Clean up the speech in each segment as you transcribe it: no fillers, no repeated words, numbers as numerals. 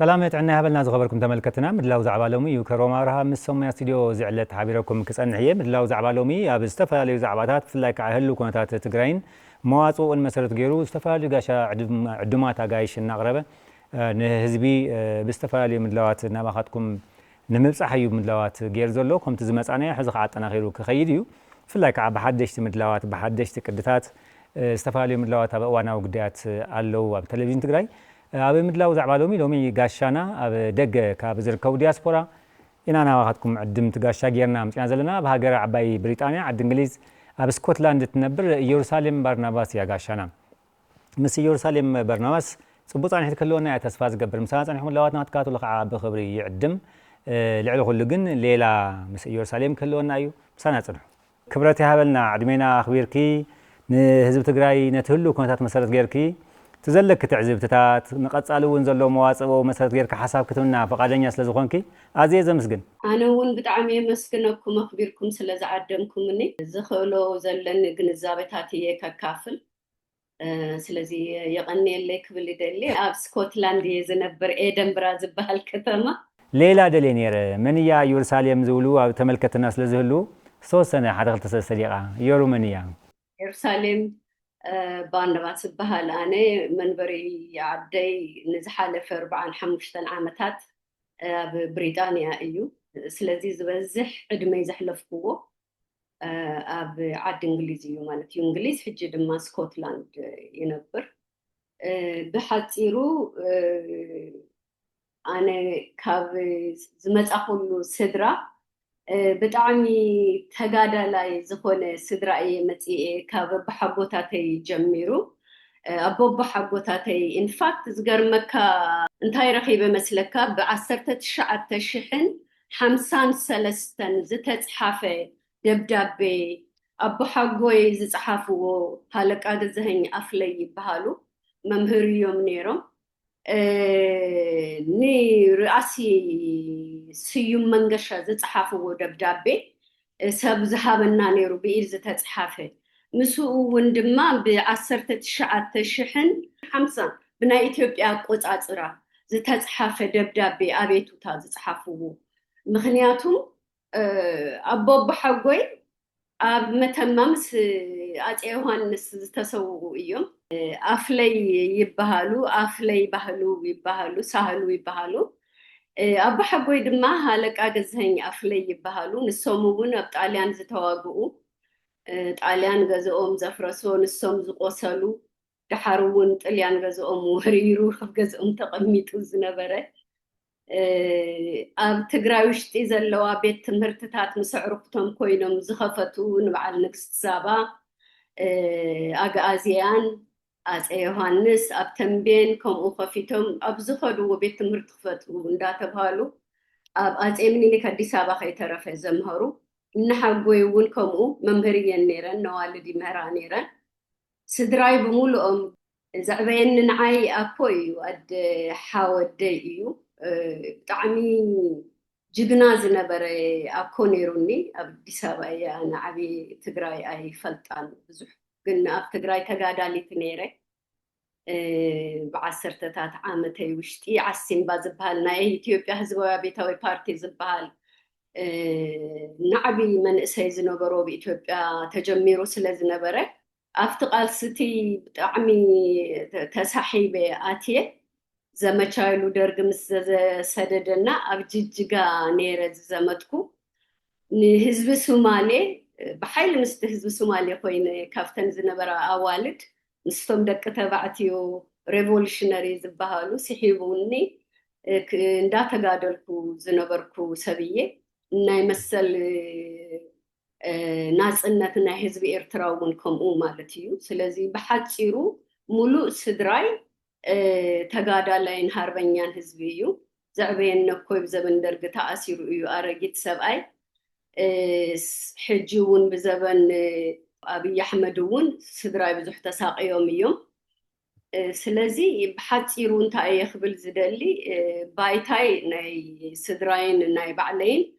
سلامت عنا هبلنا زغبركم تملكتنا مدلاو زعبالومي يكروما رها مسوم استوديو زعلت حبيركم كصنعيه مدلاو زعبالومي اب استفالي زعباتات فلاك عهلو كونتات تግራይን مواصو المسرت غيرو استفالي غاشا عدمات غايش نقربه نهزبي باستفالي مدلاوات نباخاتكم نمبصحيو مدلاوات غير زلو كم تزمصانه حزخ عطناخيرو كخيديو فلاك بحدشت مدلاوات بحدشت قدتات استفالي مدلاوات بوانا وغديات አለው ኣብ ቴሌቪዥን ትግራይ ኣብ ምድላው زعبالومي لومي غاشانا ኣብ ደገ ካብ ዝርከቡ ዲያስፖራ ኢናና ዋኻትኩም ዕድምት ጋሻ ጌርና ምጽና ዘለና በሃገር ዓባይ ብሪጣንያ ዓዲ እንግሊዝ ኣብ ስኮትላንድ ትነብር ኢየሩሳሌም ባርናባስ ያ ጋሻና ምስ ኢየሩሳሌም ባርናባስ ጽቡጻን ሒት ከለውና ያ ተስፋ ዝገብር ምሳጻን ሒት ለዋትና ተካቱ ለኻ በኽብሪ ይዕድም ልዕሊ ኩሉ ግን ሌላ ምስ ኢየሩሳሌም ከለውና እዩ ምሳና ጽንሑ ክብረት ያሃበልና ዕድሜና አኽቢርኪ ንህዝብ ትግራይ ነትህሉ ኮንታት መሰረት ጌርኪ تزلك تعزبتات نقصالون زلو مواصبو مسرت غير كحساب كتبنا فقادنيا سلازخونكي عزيز مسكن انا ون بطعمي مسكنكم اخبركم سلازعدمكم مني زخلو زلن غنزابتاتي ككافل سلازي يقني لك بلدلي اب سكوتلاند يزنبر ايدنبرا زبال كتما ليلا دلينير من يا يورساليم زولو او تملكتنا سلازهلو 3 سنه حدقل تسلسليقه يورومنيا يورساليم باندبات بحال أنا منبري عدي نزحالة في 45 عامتات ببريطانيا أيو سلازي زبزح عدما يزحلف قوة أب عد إنجليزي مالتي إنجليز حجي دما سكوتلاند ينبر بحاتيرو أنا كاب زمت أقول سدرا بتعمي تجادا لاي زخونة سدرائي متي كاب بحبوتاتي جميرو أبو بحبوتاتي إن فاكت زجر مكة انتهي رخيبة مسلكة بعسرت شعة تشحن 53 زتت حافة دبدبي أبو حقوي زت حافو هلك أجزهني أفلي بهالو ممهر يوم نيرو ني رأسي سيوم منقشة زتحافو دبدابي سب زهابنا نيرو بإير زتحافة مسو وندما بعسرت تشعة تشحن 5 بنا إثيوبيا قوت أطرا زتحافة دبدابي أبيتو تا زتحافو مخنياتهم أبو بحقوي أب متممس أتيوهانس زتسوو إيوم أفلي يبهالو أفلي يبهالو سهلو يبهالو أبو حقوي دما هالك أجزهني أفلي يبهالو نسومون بطاليان زتواقعو طاليان غزوهم زفرسو نسوم زقوسلو دحارون طاليان غزوهم وريرو غزوهم تقميطو زنبره أب تግራይ ውሽጢ ዘለዋ ቤት ትምህርትታት መስዕሩክቶም ኮይኖም ዝኸፈቱ ንበዓል ንግስት ሳባ ኣጋዚያን ኣፄ ዮሐንስ ኣብ ተንቤን ከምኡ ከፊቶም ኣብ ዝኸድዎ ቤት ትምህርቲ ክፈቱ እንዳተባሃሉ ኣብ ኣፄ ምኒልክ ኣዲስ ኣበባ ከይተረፈ ዘምሃሩ እናሓጎይ እውን ከምኡ መምህርየን ነይረን ነዋልዲ ምህራ ነይረን ስድራይ ብምሉኦም ዘዕበየኒ ንዓይ ኣፖ እዩ ኣደ ሓወደይ እዩ ብጣዕሚ ጅግና ዝነበረ ኣኮ ነይሩኒ ኣብ ኣዲስ ኣበባ እያ ንዓቢ ትግራይ ኣይፈልጣን ብዙሕ ግን ኣብ ትግራይ ተጋዳሊት ነይረ ብዓሰርተታት ዓመተይ ውሽጢ ዓሲምባ ዝበሃል ናይ ኢትዮጵያ ህዝባዊ ቤታዊ ፓርቲ ዝበሃል ንዓቢ መንእሰይ ዝነበሮ ብኢትዮጵያ ተጀሚሩ ስለ ዝነበረ ኣብቲ ቃልስቲ ብጣዕሚ ተሳሒበ ኣትየ ዘመቻይሉ ደርግ ምስ ሰደደና ኣብ ጅጅጋ ነይረ ዘመትኩ ንህዝቢ ሶማሌ بحيل مست حزب الصومالي خوين كافتن زنبرا أوالد مستم دك تبعتيو ريفولوشنري زبهالو سحيبوني ندا تقادلكو زنبركو سبية ناي مسل ناس إنتنا حزب إرتراون كم مالتيو سلازي بحاتيرو ملو سدراي تقادلين هربنيان حزبيو زعبين نكوي بزبن درجة تأثيرو يو أرجيت سبعي حجون بزبن أبي أحمدون سدراي بزح تساقيهم يوم سلازي بحاتيرون تاي يخبل زدلي بايتاي ناي سدراين ناي بعلين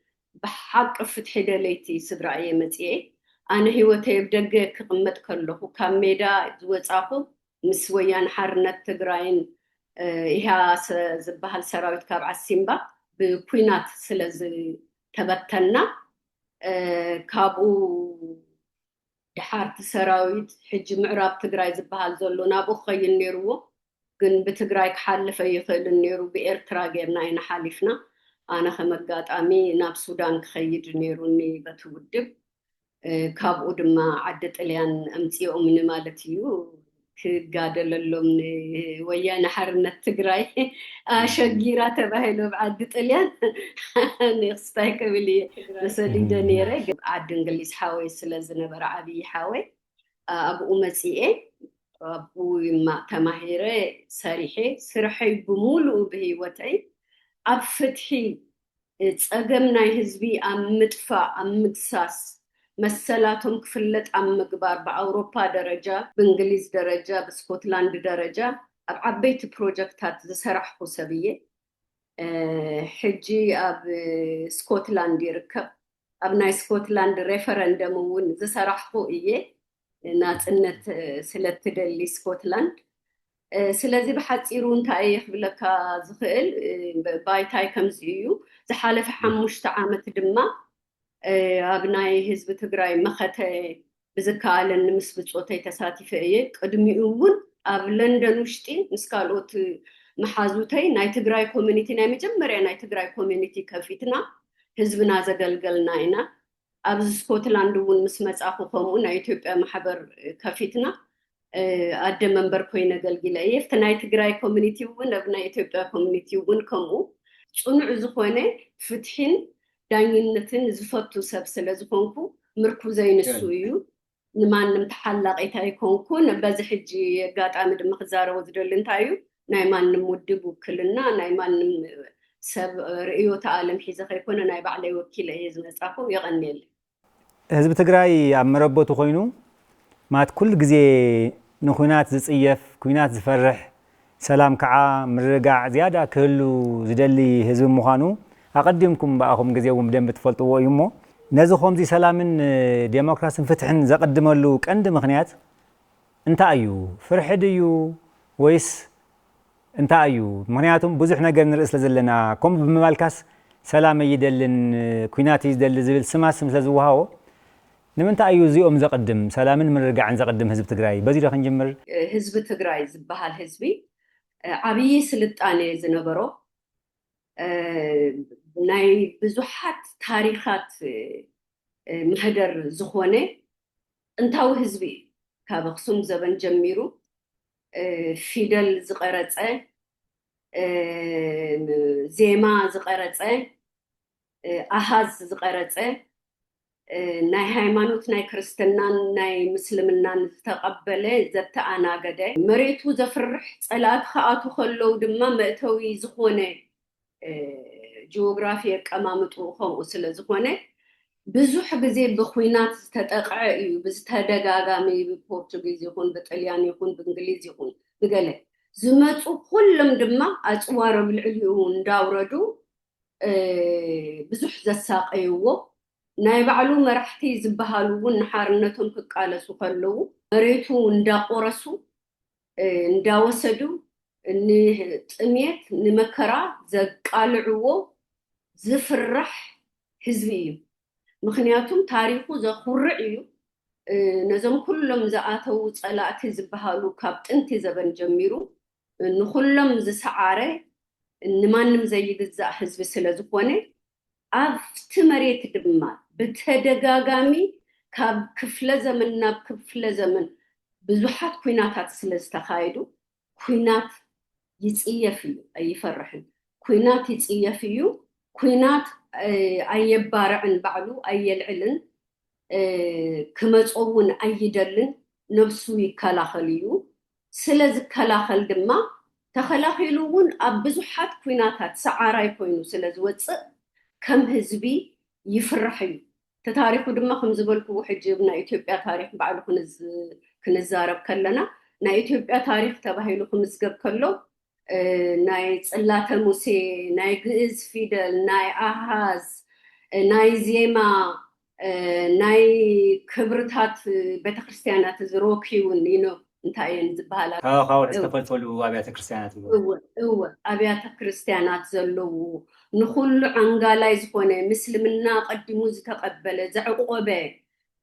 بحق فتح دليتي سدراي متيه أنا هوتي بدق كقمت كله كميدا زوجافو مسويان حرنت تجراين إيها زبهال سراويت كاب عسيمبا بكوينات سلز تبتنا كابو دحارت سراويت حج معراب تقراي زبهال زولو نابو خيل نيرو كن بتقراي كحالفة يخيل النيرو بإرترا جيرنا إنا حالفنا أنا خمقات أمي ناب سودان كخيد نيروني بتودب كابو دما عدت إليان أمتيو من مالتيو كقادللهم ويانا حرنا التقراي شقيرة تبهلو بعدت إليان نيخستايك بلي مساليدا نيري عاد انجليز حاوي سلازنا برعبي حاوي أبو أمتي أبو ما تماهيري سريحي سرحي بمولو بهيوتي أبفتحي تأقمنا يهزبي أم مدفع أم مقساس مسلاتهم كفلت أم مقبار بأوروبا درجة بإنجليز درجة بسكوتلاند درجة عبيت بروجكتات زسرح حسابية حجي أب سكوتلاند يركب أبناء سكوتلاند ريفرندم ون زسرح إيه ناس إنت سلت دلي سكوتلاند سلازي بحصيرو انتاي يخبلك زخيل بايتاي كمزيو زحالف حمشت عامت دما أبناء حزب تግራይ مخته بزكالن مس بصوتي تساتيفيه قدميون أب لندن وشتي مسكالوت محازوتي ناي تግራይ كوميونيتي ناي مجمريا ناي تግራይ كوميونيتي كفيتنا حزبنا زغلغلنا إنا أب سكوتلاند ون مس مصاخو كومو ناي إثيوبيا محبر كفيتنا أدى منبر كوينة قلقلة يفتناي تقراي كوميونيتي ون أبناء إثيوبيا كوميونيتي ون كمو صنع زخونة فتحين داينتن زفتو سبسلة زخونكو مركوزين السويو نمان نمتحلق إتاي كونكو نباز حجي قات عمد مخزارة وزدل انتايو نايمان نمودبو كلنا نايمان سب رئيو تعالم حيزة خيكونا نايب علي وكيلة يزم أسعفو يغنيل حزب تግራይ ኣብ መረበቱ ኮይኑ ማት ኩل ግዜ ንኹናት ዝጽየፍ ኩናት ዝፈርሕ ሰላም ከዓ ምርጋዕ ዝያዳ ክህሉ ዝደሊ ህዝብ ምዃኑ ኣቀዲምኩም ባኣኹም ግዜውን ብደንብ ትፈልጥዎ እዩ እሞ ነዚ ከምዚ ሰላምን ዴሞክራሲን ፍትሕን ዘቀድመሉ ቀንዲ ምኽንያት እንታይ እዩ? ፍርሒ ድዩ ወይስ እንታይ እዩ? ምክንያቱም ብዙሕ ነገር ንርኢ ስለ ዘለና ከም ብምባልካስ ሰላም ይደልን ኩናት ይደል ዝብል ስማስም ስለ ዝወሃቦ ንምንታይ እዩ እዚኦም ዘቀድም ሰላምን ምርጋዕን ዘቀድም ህዝብ ትግራይ በዚ ደ ክንጅምር ህዝብ ትግራይ ዝበሃል ህዝቢ ዓብይ ስልጣኔ ዝነበሮ ናይ ብዙሓት ታሪኻት ምሕደር ዝኾነ ጥንታዊ ህዝቢ ካብ ኣክሱም ዘበን ጀሚሩ ፊደል ዝቀረፀ ዜማ ዝቀረፀ ኣሃዝ ዝቀረፀ ናይ ሃይማኖት ናይ ክርስትናን ናይ ምስልምናን ዝተቀበለ ዘተኣናገደ መሬቱ ዘፍርሕ ጸላት ከኣቱ ከለው ድማ መእተዊ ዝኾነ ጂኦግራፊ ኣቀማምጡ ከምኡ ስለ ዝኾነ ብዙሕ ግዜ ብኹናት ዝተጠቅዐ እዩ ብዝተደጋጋሚ ብፖርቱጊዝ ይኹን ብጣልያን ይኹን ብእንግሊዝ ይኹን ብገለ ዝመፁ ኩሎም ድማ ኣፅዋሮም ልዕሊኡ እንዳውረዱ ብዙሕ ዘሳቀይዎ ናይ ባዕሉ መራሕቲ ዝበሃሉ ውን ንሓርነቶም ክቃለሱ ከለው መሬቱ እንዳቆረሱ እንዳወሰዱ ንጥሜት ንመከራ ዘቃልዕዎ ዝፍራሕ ህዝቢ እዩ ምክንያቱም ታሪኹ ዘኹርዕ እዩ ነዞም ኩሎም ዝኣተው ጸላእቲ ዝበሃሉ ካብ ጥንቲ ዘበን ጀሚሩ ንኩሎም ዝሰዓረ ንማንም ዘይግዛእ ህዝቢ ስለ ዝኾነ ኣብቲ መሬት ድማ ብተደጋጋሚ ካብ ክፍለ ዘመን ናብ ክፍለ ዘመን ብዙሓት ኩናታት ስለ ዝተኻየዱ ኩናት ይጽየፍ እዩ ኣይፈርሕን ኩናት ይጽየፍ እዩ ኩናት ኣየባርዕን ባዕሉ ኣየልዕልን ክመጾውን ኣይደልን ነብሱ ይከላኸል እዩ ስለ ዝከላኸል ድማ ተኸላኺሉ እውን ኣብ ብዙሓት ኩናታት ሰዓራይ ኮይኑ ስለ ዝወፅእ ከም ህዝቢ ይፍራሕ እዩ ተታሪኹ ድማ ከም ዝበልኩ ሕጂ ናይ ኢትዮጵያ ታሪኽ ባዕሉ ክንዛረብ ከለና ናይ ኢትዮጵያ ታሪኽ ተባሂሉ ክምዝገብ ከሎ ናይ ጽላተ ሙሴ ናይ ግዕዝ ፊደል ናይ ኣሃዝ ናይ ዜማ ናይ ክብርታት ቤተክርስትያናት ዝሮኪውን انتاين زبهالا خاور استفلتولو أبيات كريستيانات أبيات كريستيانات زلو نخل عنقالا زخونة مسلمنا قدمو زتقبل زعقوبة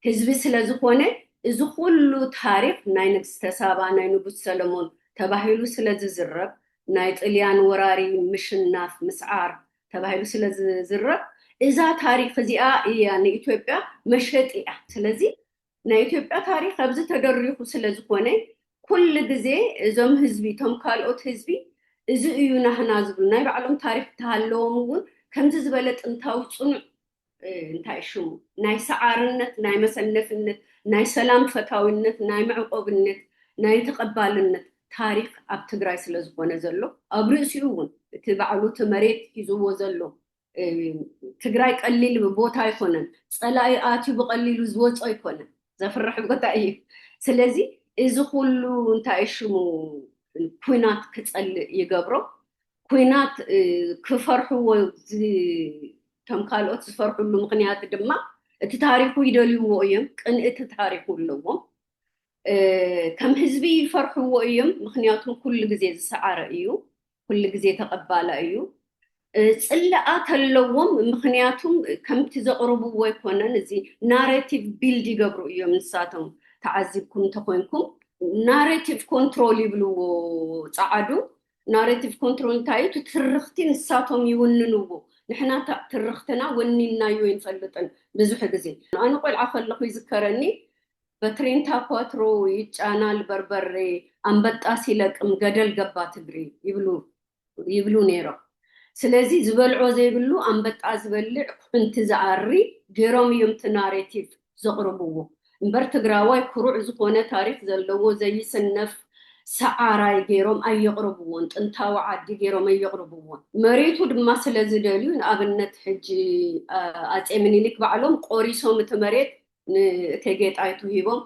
حزب سلا زخونة زخلو تاريخ ناي نكستا سابا ناي نبوت سلمون تباهيلو سلا زرب ناي طليان وراري مشناف مسعار تباهيلو سلا زرب إذا تاريخ زياء يعني إثيوبيا مشهد إيه سلازي ناي إثيوبيا تاريخ أبز تدريخو سلا زخونة كل جزء زم حزبي توم كالوت حزبي إذا يونا هنازبل ناي بعلم تاريخ تهالومون كم زبالت انتاو تصنع انتاي شو ناي سعارنت ناي مسنفنت ناي سلام فتاوينت ناي معقوبنت ناي تقبالنت تاريخ أب تجري سلزبونه زلو أبرئسيون تبعلو تمريت يزوو زلو تجري قليل ببوتا يكونن صلاي آتي بقليل زوج يكونن زفرح بقطعي سلازي إذا كله انتاي شو كوينات كتصل يقبرو كوينات كفرحو كم قالوا تفرحوا له مقنيات دما تتاريخو يدلوا أيام كن تتاريخو لهم كم حزبي يفرحوا أيام مقنياتهم كل جزء سعر أيو كل جزء تقبل أيو صلقات اللوم مقنياتهم كم تزقربوا ويكونن زي ناريتيف بيلد يقبروا أيام نساتهم تعذبكم تكونكم ناريتيف كنترول يبلو صعدوا ناريتيف كنترول تايو تترختي نساتهم يوننوا نحنا ترختنا ونينا يوين فلتن بزح جزي أنا قل عفلق يذكرني بترين تاكواترو يجانا البربري أم بتأسيلك أم جدل جبات تجري يبلو نيرو سلازي زبلعو زي بلو أم بتأزبلع انت زعري جيروم يوم تناريتيف زغربوه برتقراوي كروع زقونة تاريخ زلوه زي سنف سعراي جيروم أي يقربون انتاو عادي جيروم أي يقربون مريتو دما سلازداليون أبنت حجي أتأمني لك بعلوم قوريسو متمريت تيجيت آيتو هيبوم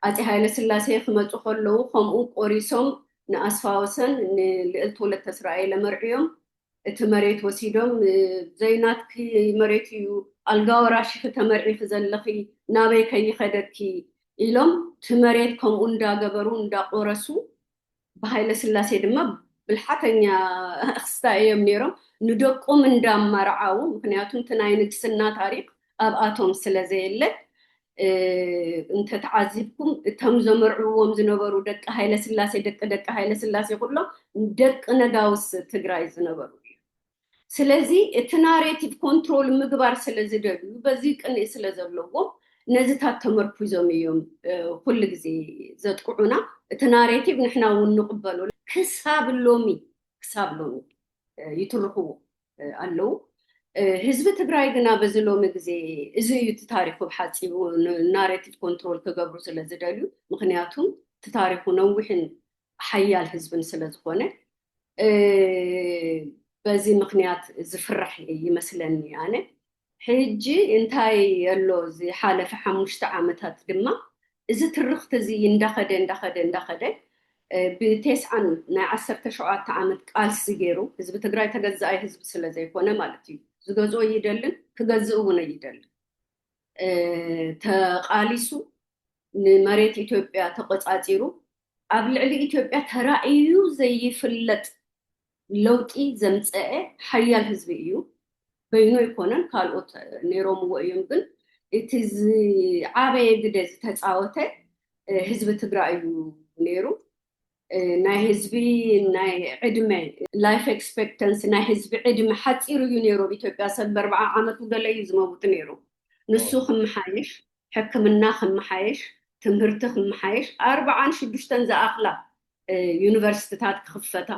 أتي هاي لسلاسي خمتو خلو خمو قوريسوم نأسفاوسن لقلتو للتسرائيل مرعيوم تمريت وسيدوم زينات كي مريتيو الغاوراشي فتمرعي فزلخي نابي كي خدكي إلهم تمريتكم أندا قبرون أندا قرسو بهاي لسلاسي دما بالحقنيا أخستائي منيرم ندقو من دام مرعاو مكنياتهم تناين جسنا تاريخ أبقاتهم سلازيلت انت تعذبكم تم زمرعوهم زنبرو دق هاي لسلاسي دق هاي لسلاسي كلهم دق نداوس تقراي زنبرو سلازي التناريتيف كنترول مقبار سلازي دلو بزيك أني سلازلوهم نزتها تمركزهم يوم كل جزي زتقعنا التناريتيف نحنا ونقبله كساب اللومي يتركوا اللو حزب تግራይ ግና በዝሎሚ ግዜ እዚ እዩ ታሪኹ ብሓፂቡ ናሬቲቭ ኮንትሮል ክገብሩ ስለ ዝደልዩ ምክንያቱም ታሪኹ ነዊሕን ሓያል ህዝብን ስለ ዝኾነ በዚ ምክንያት ዝፍራሕ ይመስለኒ ኣነ ሕጂ እንታይ የሎ እዚ ሓለፈ 5 ዓመታት ድማ እዚ ትርኽቲ እዚ እንዳኸደ ብቴስዓን ናይ 17 ዓመት ቃልሲ ገይሩ ህዝቢ ትግራይ ተገዛኣይ ህዝቢ ስለ ዘይኮነ ማለት እዩ ዝገዝኦ ይደልን ክገዝኡ እውን ይደልን ተቃሊሱ ንመሬት ኢትዮጵያ ተቆጻጺሩ ኣብ ልዕሊ ኢትዮጵያ ተራእዩ ዘይፍለጥ ለውጢ ዘምጽአ ሓያል ህዝቢ እዩ በይኑ ይኮነን ካልኦት ነይሮም ወእዮም ግን እቲ ዓበየ ግደ ዝተጻወተ ህዝቢ ትግራይ እዩ ነይሩ ናይ ህዝቢ ናይ ዕድመ ላይፍ ኤክስፔክተንሲ ናይ ህዝቢ ዕድመ ሓፂሩ እዩ ነይሩ ኢትዮጵያ ሰብ 40 ዓመት ገለዩ ዝመውት ነይሩ ንሱ ክምሓይሽ ሕክምና ክምሓይሽ ትምህርቲ ክምሓይሽ 46 ዝኣኽላ ዩኒቨርሲቲታት ክኽፈታ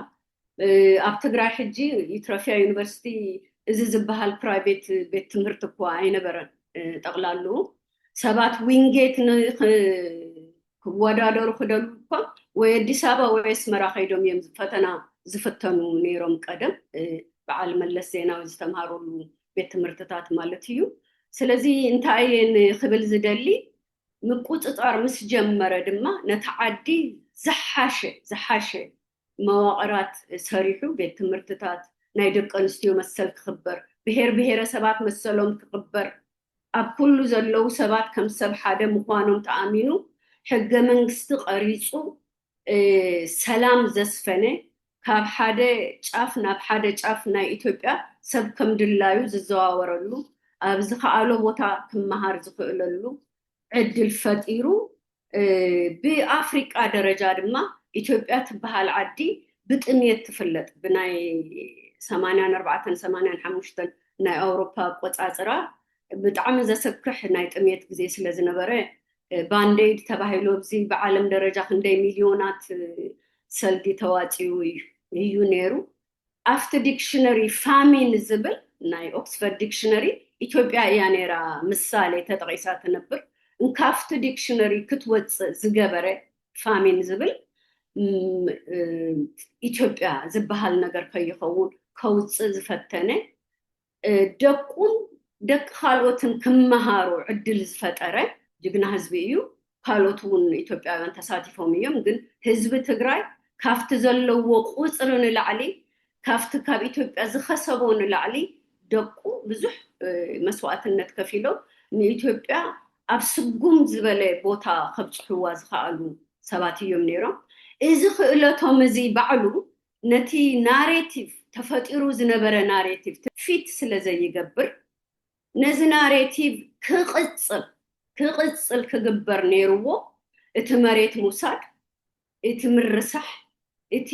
ኣብ ትግራይ ሕጂ ኢትዮጵያ ዩኒቨርሲቲ እዚ ዝበሃል ፕራይቬት ቤት ትምህርቲ እኳ ኣይነበረን ጠቕላሉ ሰባት ዊንጌት ክወዳደሩ ክደሉ እኳ ወይ አዲስ አበባ ወይ አስመራ ኸይዶም እዮም ፈተና ዝፈተኑ ነይሮም ቀደም በዓል መለስ ዜናዊ ዝተምሃሩሉ ቤት ትምህርትታት ማለት እዩ ስለዚ እንታይን ክብል ዝደሊ ምቁፅጣር ምስ ጀመረ ድማ ነተዓዲ ዝሓሸ መዋቕራት ሰሪሑ ቤት ትምህርትታት ናይ ደቂ ኣንስትዮ መሰል ክኽበር ብሄረሰባት መሰሎም ክኽበር ኣብ ኩሉ ዘለው ሰባት ከም ሰብ ሓደ ምዃኖም ተኣሚኑ ሕገ መንግስቲ ቀሪጹ ሰላም ዘስፈነ ካብ ሓደ ጫፍ ናብ ሓደ ጫፍ ናይ ኢትዮጵያ ሰብ ከም ድላዩ ዝዘዋወረሉ ኣብ ዝኸኣሎ ቦታ ክመሃር ዝኽእለሉ ዕድል ፈጢሩ ብኣፍሪቃ ደረጃ ድማ ኢትዮጵያ ትበሃል ዓዲ ብጥምየት ትፍለጥ ብናይ 84-85 ናይ ኣውሮፓ ቆፃፅራ ብጣዕሚ ዘሰክሕ ናይ ጥምየት ግዜ ስለ ዝነበረ ባንዴድ ተባሂሉ ኣብዚ ብዓለም ደረጃ ክንደይ ሚልዮናት ሰልዲ ተዋፂኡ እዩ ነይሩ ኣብቲ ዲክሽነሪ ፋሚን ዝብል ናይ ኦክስፈርድ ዲክሽነሪ ኢትዮጵያ እያ ነይራ ምሳሌ ተጠቂሳ ትነብር እንካፍቲ ዲክሽነሪ ክትወፅእ ዝገበረ ፋሚን ዝብል ኢትዮጵያ ዝበሃል ነገር ከይኸውን ከውፅእ ዝፈተነ ደቁን ደቂ ካልኦትን ክመሃሩ ዕድል ዝፈጠረ ጅግና ህዝቢ እዩ ካልኦት እውን ኢትዮጵያውያን ተሳቲፎም እዮም ግን ህዝቢ ትግራይ ካፍቲ ዘለዎ ቁፅሪ ንላዕሊ ካፍቲ ካብ ኢትዮጵያ ዝኸሰቦ ንላዕሊ ደቁ ብዙሕ መስዋዕትነት ከፊሎም ንኢትዮጵያ ኣብ ስጉም ዝበለ ቦታ ከብፅሕዋ ዝኽኣሉ ሰባት እዮም ነይሮም እዚ ክእለቶም እዚ ባዕሉ ነቲ ናሬቲቭ ተፈጢሩ ዝነበረ ናሬቲቭ ፊት ስለ ዘይገብር ነዚ ናሬቲቭ ክቕፅል ክግበር ነይርዎ እቲ መሬት ሙሳድ እቲ ምርሳሕ እቲ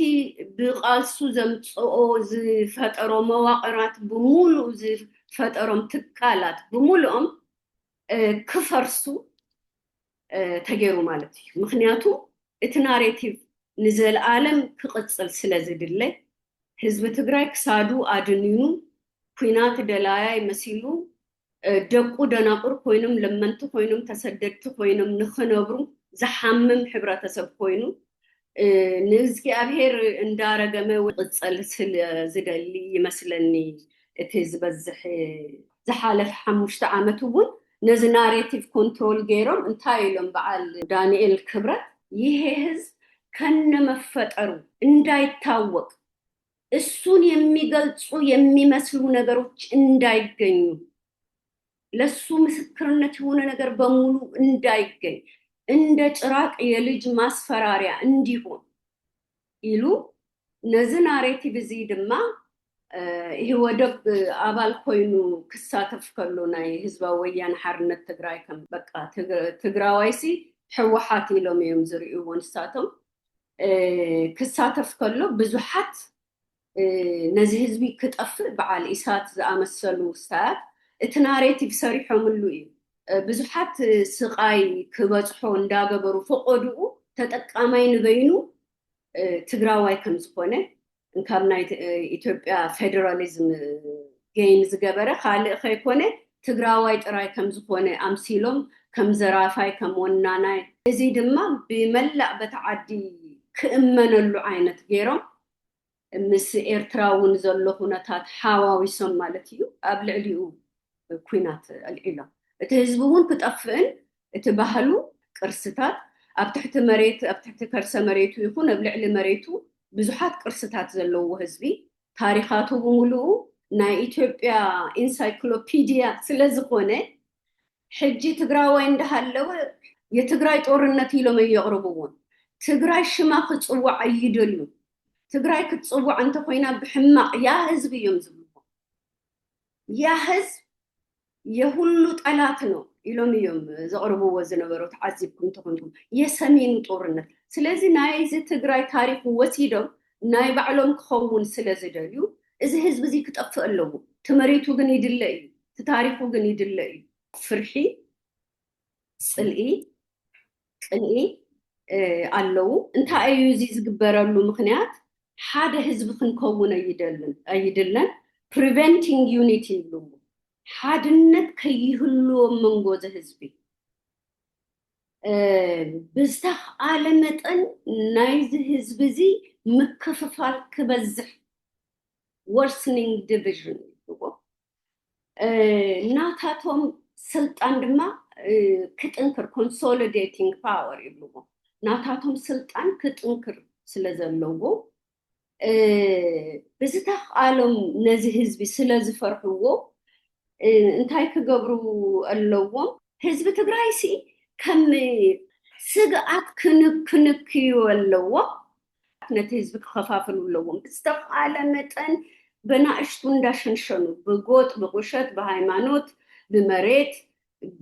ብቃልሱ ዘምፅኦ ዝፈጠሮ መዋቕራት ብሙሉእ ዝፈጠሮም ትካላት ብሙሉኦም ክፈርሱ ተገይሩ ማለት እዩ ምክንያቱ እቲ ናሬቲቭ ንዘለዓለም ክቕፅል ስለ ዝድለ ህዝቢ ትግራይ ክሳዱ ኣድንኑ ኩናት ደላያይ መሲሉ ደቁ ደናቁር ኮይኖም ለመንቲ ኮይኖም ተሰደድቲ ኮይኖም ንኽነብሩ ዝሓምም ሕብረተሰብ ኮይኑ ንእግዚአብሔር እንዳረገመ ቅፅል ስለ ዝደሊ ይመስለኒ እቲ ዝበዝሕ ዝሓለፈ 5 ዓመት እውን ነዚ ናሬቲቭ ኮንትሮል ገይሮም እንታይ ኢሎም በዓል ዳንኤል ክብረት ይሄ ህዝብ ከነመፈጠሩ እንዳይታወቅ እሱን የሚገልጹ የሚመስሉ ነገሮች እንዳይገኙ ለሱ ምስክርነት የሆነ ነገር በሙሉ እንዳይገኝ እንደ ጭራቅ የልጅ ማስፈራሪያ እንዲሆን ይሉ ነዚ ናሬቲቭ እዚ ድማ ይሄ ወደብ አባል ኮይኑ ክሳተፍ ከሎ ናይ ህዝባዊ ወያነ ሓርነት ትግራይ ከም በቃ ትግራዋይሲ ሕወሓት ኢሎም እዮም ዝርእይዎ ንሳቶም ክሳተፍ ከሎ ብዙሓት ነዚ ህዝቢ ክጠፍእ በዓል ኢሳት ዝኣመሰሉ ስታት እቲ ናሬቲቭ ሰሪሖምሉ እዩ ብዙሓት ስቃይ ክበፅሖ እንዳገበሩ ፈቆድኡ ተጠቃማይ ንበይኑ ትግራዋይ ከም ዝኾነ ካብ ናይ ኢትዮጵያ ፌደራሊዝም ገይን ዝገበረ ካልእ ከይኮነ ትግራዋይ ጥራይ ከም ዝኾነ ኣምሲሎም ከም ዘራፋይ ከም ወናናይ እዚ ድማ ብመላእ በተዓዲ ክእመነሉ ዓይነት ገይሮም ምስ ኤርትራውን ዘሎ ኩነታት ሓዋዊሶም ማለት እዩ ኣብ ልዕሊኡ ኩናት ኣልዒሎም እቲ ህዝቢ እውን ክጠፍእን እቲ ባህሉ ቅርስታት ኣብ ትሕቲ መሬት ኣብ ትሕቲ ከርሰ መሬቱ ይኹን ኣብ ልዕሊ መሬቱ ብዙሓት ቅርስታት ዘለዎ ህዝቢ ታሪኻቱ ብምሉኡ ናይ ኢትዮጵያ ኢንሳይክሎፒዲያ ስለ ዝኾነ ሕጂ ትግራዋይ እንዳሃለወ የትግራይ ጦርነት ኢሎም የቕርብዎን ትግራይ ሽማ ክፅዋዕ ኣይደልዩ ትግራይ ክትፅዋዕ እንተኮይና ብሕማቅ ያ ህዝቢ እዮም ዝብልዎ ያ ህዝብ የሁሉ ጠላት ነው ኢሎም እዮም ዘቕርብዎ ዝነበሩ ተዓዚብኩም ተኾንኩም የሰሜኑ ጦርነት ስለዚህ ናይዚ ትግራይ ታሪክ ወሲዶም ናይ ባዕሎም ክኸውን ስለ ዝደልዩ እዚ ህዝቢ እዚ ክጠፍእ ኣለዎ ትመሬቱ ግን ይድለ እዩ ታሪኹ ግን ይድለ እዩ ፍርሒ ጽልኢ ቅንኢ ኣለዉ እንታይ እዩ እዚ ዝግበረሉ ምክንያት ሓደ ህዝቢ ክንከውን ኣይድለን preventing unity ይብሉ ሓድነት ከይህልዎ መንጎ ዘህዝቢ ብዝተኻለ መጠን ናይዚ ህዝቢ እዚ ምክፍፋል ክበዝሕ worsening division ይብሉ ናታቶም ስልጣን ድማ ክጥንክር consolidating power ይብሉ ናታቶም ስልጣን ክጥንክር ስለዘለዎ ብዝተኻሎም ነዚ ህዝቢ ስለዝፈርሕዎ እንታይ ክገብሩ ኣለዎም ህዝቢ ትግራይ ሲ ከም ስግኣት ክንክዩ ኣለዎ ነቲ ህዝቢ ክኸፋፍሉ ኣለዎም ብዝተኻለ መጠን በናእሽቱ እንዳሸንሸኑ ብጎጥ ብቁሸት ብሃይማኖት ብመሬት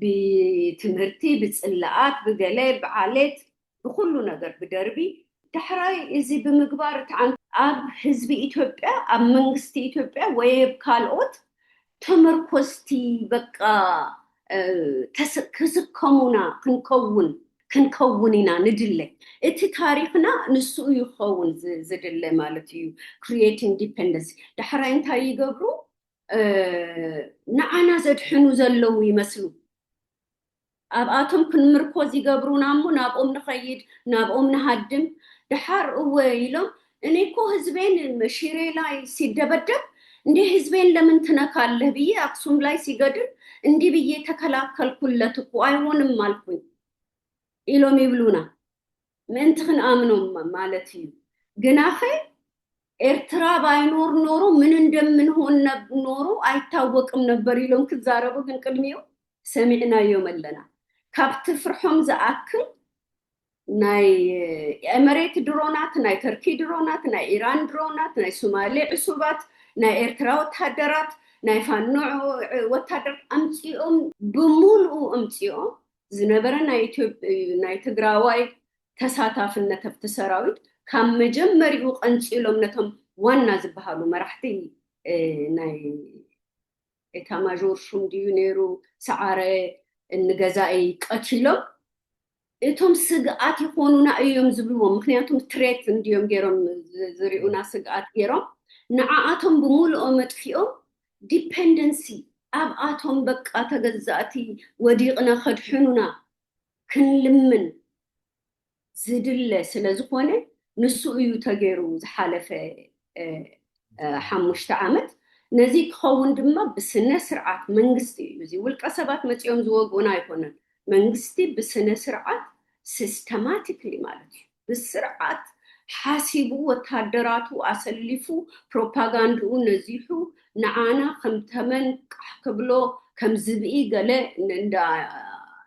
ብትምህርቲ ብፅላኣት ብገለ ብዓሌት ብኩሉ ነገር ብደርቢ ድሕራይ እዚ ብምግባር ኣብ ህዝቢ ኢትዮጵያ ኣብ መንግስቲ ኢትዮጵያ ወይ ካልኦት ተመርኮስቲ በቃ ክስከሙና ክንከውን ኢና ንድለ እቲ ታሪክና ንሱ ይኸውን ዝድለ ማለት እዩ ክሪኤት ኢንዲፔንደንስ ድሕራይ እንታይ ይገብሩ ንዓና ዘድሕኑ ዘለው ይመስሉ ኣብኣቶም ክንምርኮዝ ይገብሩና እሞ ናብኦም ንኸይድ ናብኦም ንሃድም ድሓር እወ ኢሎም እኔ እኮ ህዝቤን ሽሬ ላይ ሲደበደብ እንዴ ህዝቤን ለምን ትነካለህ ብዬ አክሱም ላይ ሲገድል እንዲህ ብዬ ተከላከልኩለት እኮ አይሆንም አልኩኝ ኢሎም ይብሉና ምንት ክንአምኖም ማለት እዩ ግናኸ ኤርትራ ባይኖር ኖሮ ምን እንደምንሆን ኖሮ አይታወቅም ነበር ኢሎም ክዛረቡ ግን ቅድሚው ሰሚዕናዮም ኣለና ካብቲ ፍርሖም ዝኣክል ናይ ኤምሬት ድሮናት ናይ ተርኪ ድሮናት ናይ ኢራን ድሮናት ናይ ሶማሌ ዕሱባት ናይ ኤርትራ ወታደራት ናይ ፋኖ ወታደር ኣምፂኦም ብሙሉኡ ኣምፂኦም ዝነበረ ናይ ትግራዋይ ተሳታፍነት ኣብቲ ሰራዊት ካብ መጀመሪኡ ቀንፂሎም ነቶም ዋና ዝበሃሉ መራሕቲ ናይ ኤታማዦር ሹም ድዩ ነይሩ ሰዓረ እንገዛኢ ቀቲሎም እቶም ስግኣት ይኾኑና እዮም ዝብልዎም ምክንያቱም ትሬት እንዲዮም ገይሮም ዝሪኡና ስግኣት ገይሮም ንዓኣቶም ብሙሉኦም መጥፊኦም ዲፔንደንሲ ኣብኣቶም በቃ ተገዛእቲ ወዲቕና ከድሕኑና ክንልምን ዝድለ ስለ ዝኾነ ንሱ እዩ ተገይሩ ዝሓለፈ 5 ዓመት ነዚ ክኸውን ድማ ብስነ ስርዓት መንግስቲ እዩ እዚ ውልቀ ሰባት መፅኦም ዝወግኡና ኣይኮነን መንግስቲ ብስነ ስርዓት ሲስተማቲክሊ ማለት እዩ ብስርዓት ሓሲቡ ወታደራቱ ኣሰሊፉ ፕሮፓጋንዳኡ ነዚሑ ንዓና ከም ተመን ክብሎ ከም ዝብኢ ገለ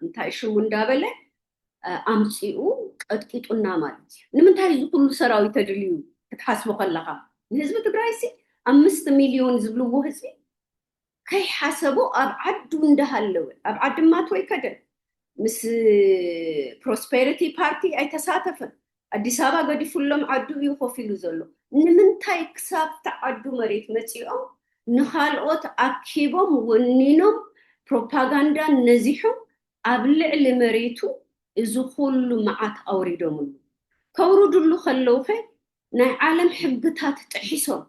እንታይ ሽሙ እንዳበለ ኣምፂኡ ቀጥቂጡና ማለት እዩ ንምንታይ እዚ ኩሉ ሰራዊት ተድልዩ ክትሓስቦ ከለኻ ንህዝቢ ትግራይ ሲ 5 ሚሊዮን ዝብልዎ ህዝቢ ከይሓሰቦ ኣብ ዓዱ እንዳሃለወ ኣብ ዓድማት ወይ ከደ ምስ ፕሮስፔሪቲ ፓርቲ ኣይተሳተፈን ኣዲስ ኣበባ ገዲፉሎም ዓዱ እዩ ኮፍ ኢሉ ዘሎ ንምንታይ ክሳብ ተዓዱ መሬት መፂኦም ንኻልኦት ኣኪቦም ወኒኖም ፕሮፓጋንዳ ነዚሖም ኣብ ልዕሊ መሬቱ እዚ ኩሉ መዓት ኣውሪዶምሉ ከውርድሉ ከለውኸ ናይ ዓለም ሕግታት ጥሒሶም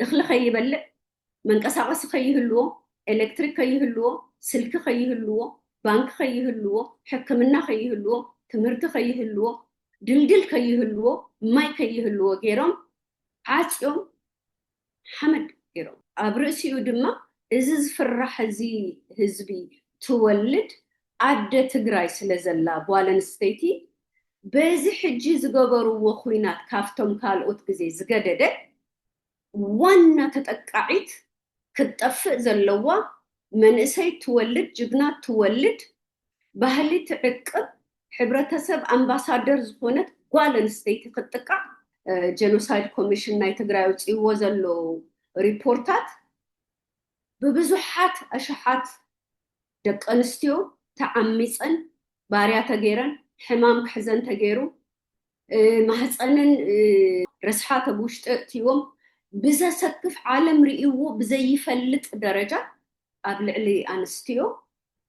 እኽሊ ከይበልዕ መንቀሳቐሲ ከይህልዎ ኤሌክትሪክ ከይህልዎ ስልኪ ከይህልዎ ባንክ ከይህልዎ ሕክምና ከይህልዎ ትምህርቲ ከይህልዎ ድልድል ከይህልዎ ማይ ከይህልዎ ገይሮም ዓፅዮም ሓመድ ገይሮም ኣብ ርእሲኡ ድማ እዚ ዝፍራሕ እዚ ህዝቢ ትወልድ ኣደ ትግራይ ስለ ዘላ ጓል ኣንስተይቲ በዚ ሕጂ ዝገበርዎ ኩናት ካፍቶም ካልኦት ግዜ ዝገደደ ዋና ተጠቃዒት ክትጠፍእ ዘለዋ መንእሰይ ትወልድ ጅግናት ትወልድ ባህሊ ትዕቅብ ሕብረተሰብ ኣምባሳደር ዝኾነት ጓል ኣንስተይቲ ክትጥቃዕ ጀኖሳይድ ኮሚሽን ናይ ትግራይ ውፅይዎ ዘሎ ሪፖርታት ብብዙሓት ኣሽሓት ደቂ ኣንስትዮ ተዓሚፀን ባርያ ተገይረን ሕማም ክሕዘን ተገይሩ ማህፀንን ርስሓት ኣብ ውሽጢ እትይዎም ብዘሰክፍ ዓለም ርእይዎ ብዘይፈልጥ ደረጃ ኣብ ልዕሊ ኣንስትዮ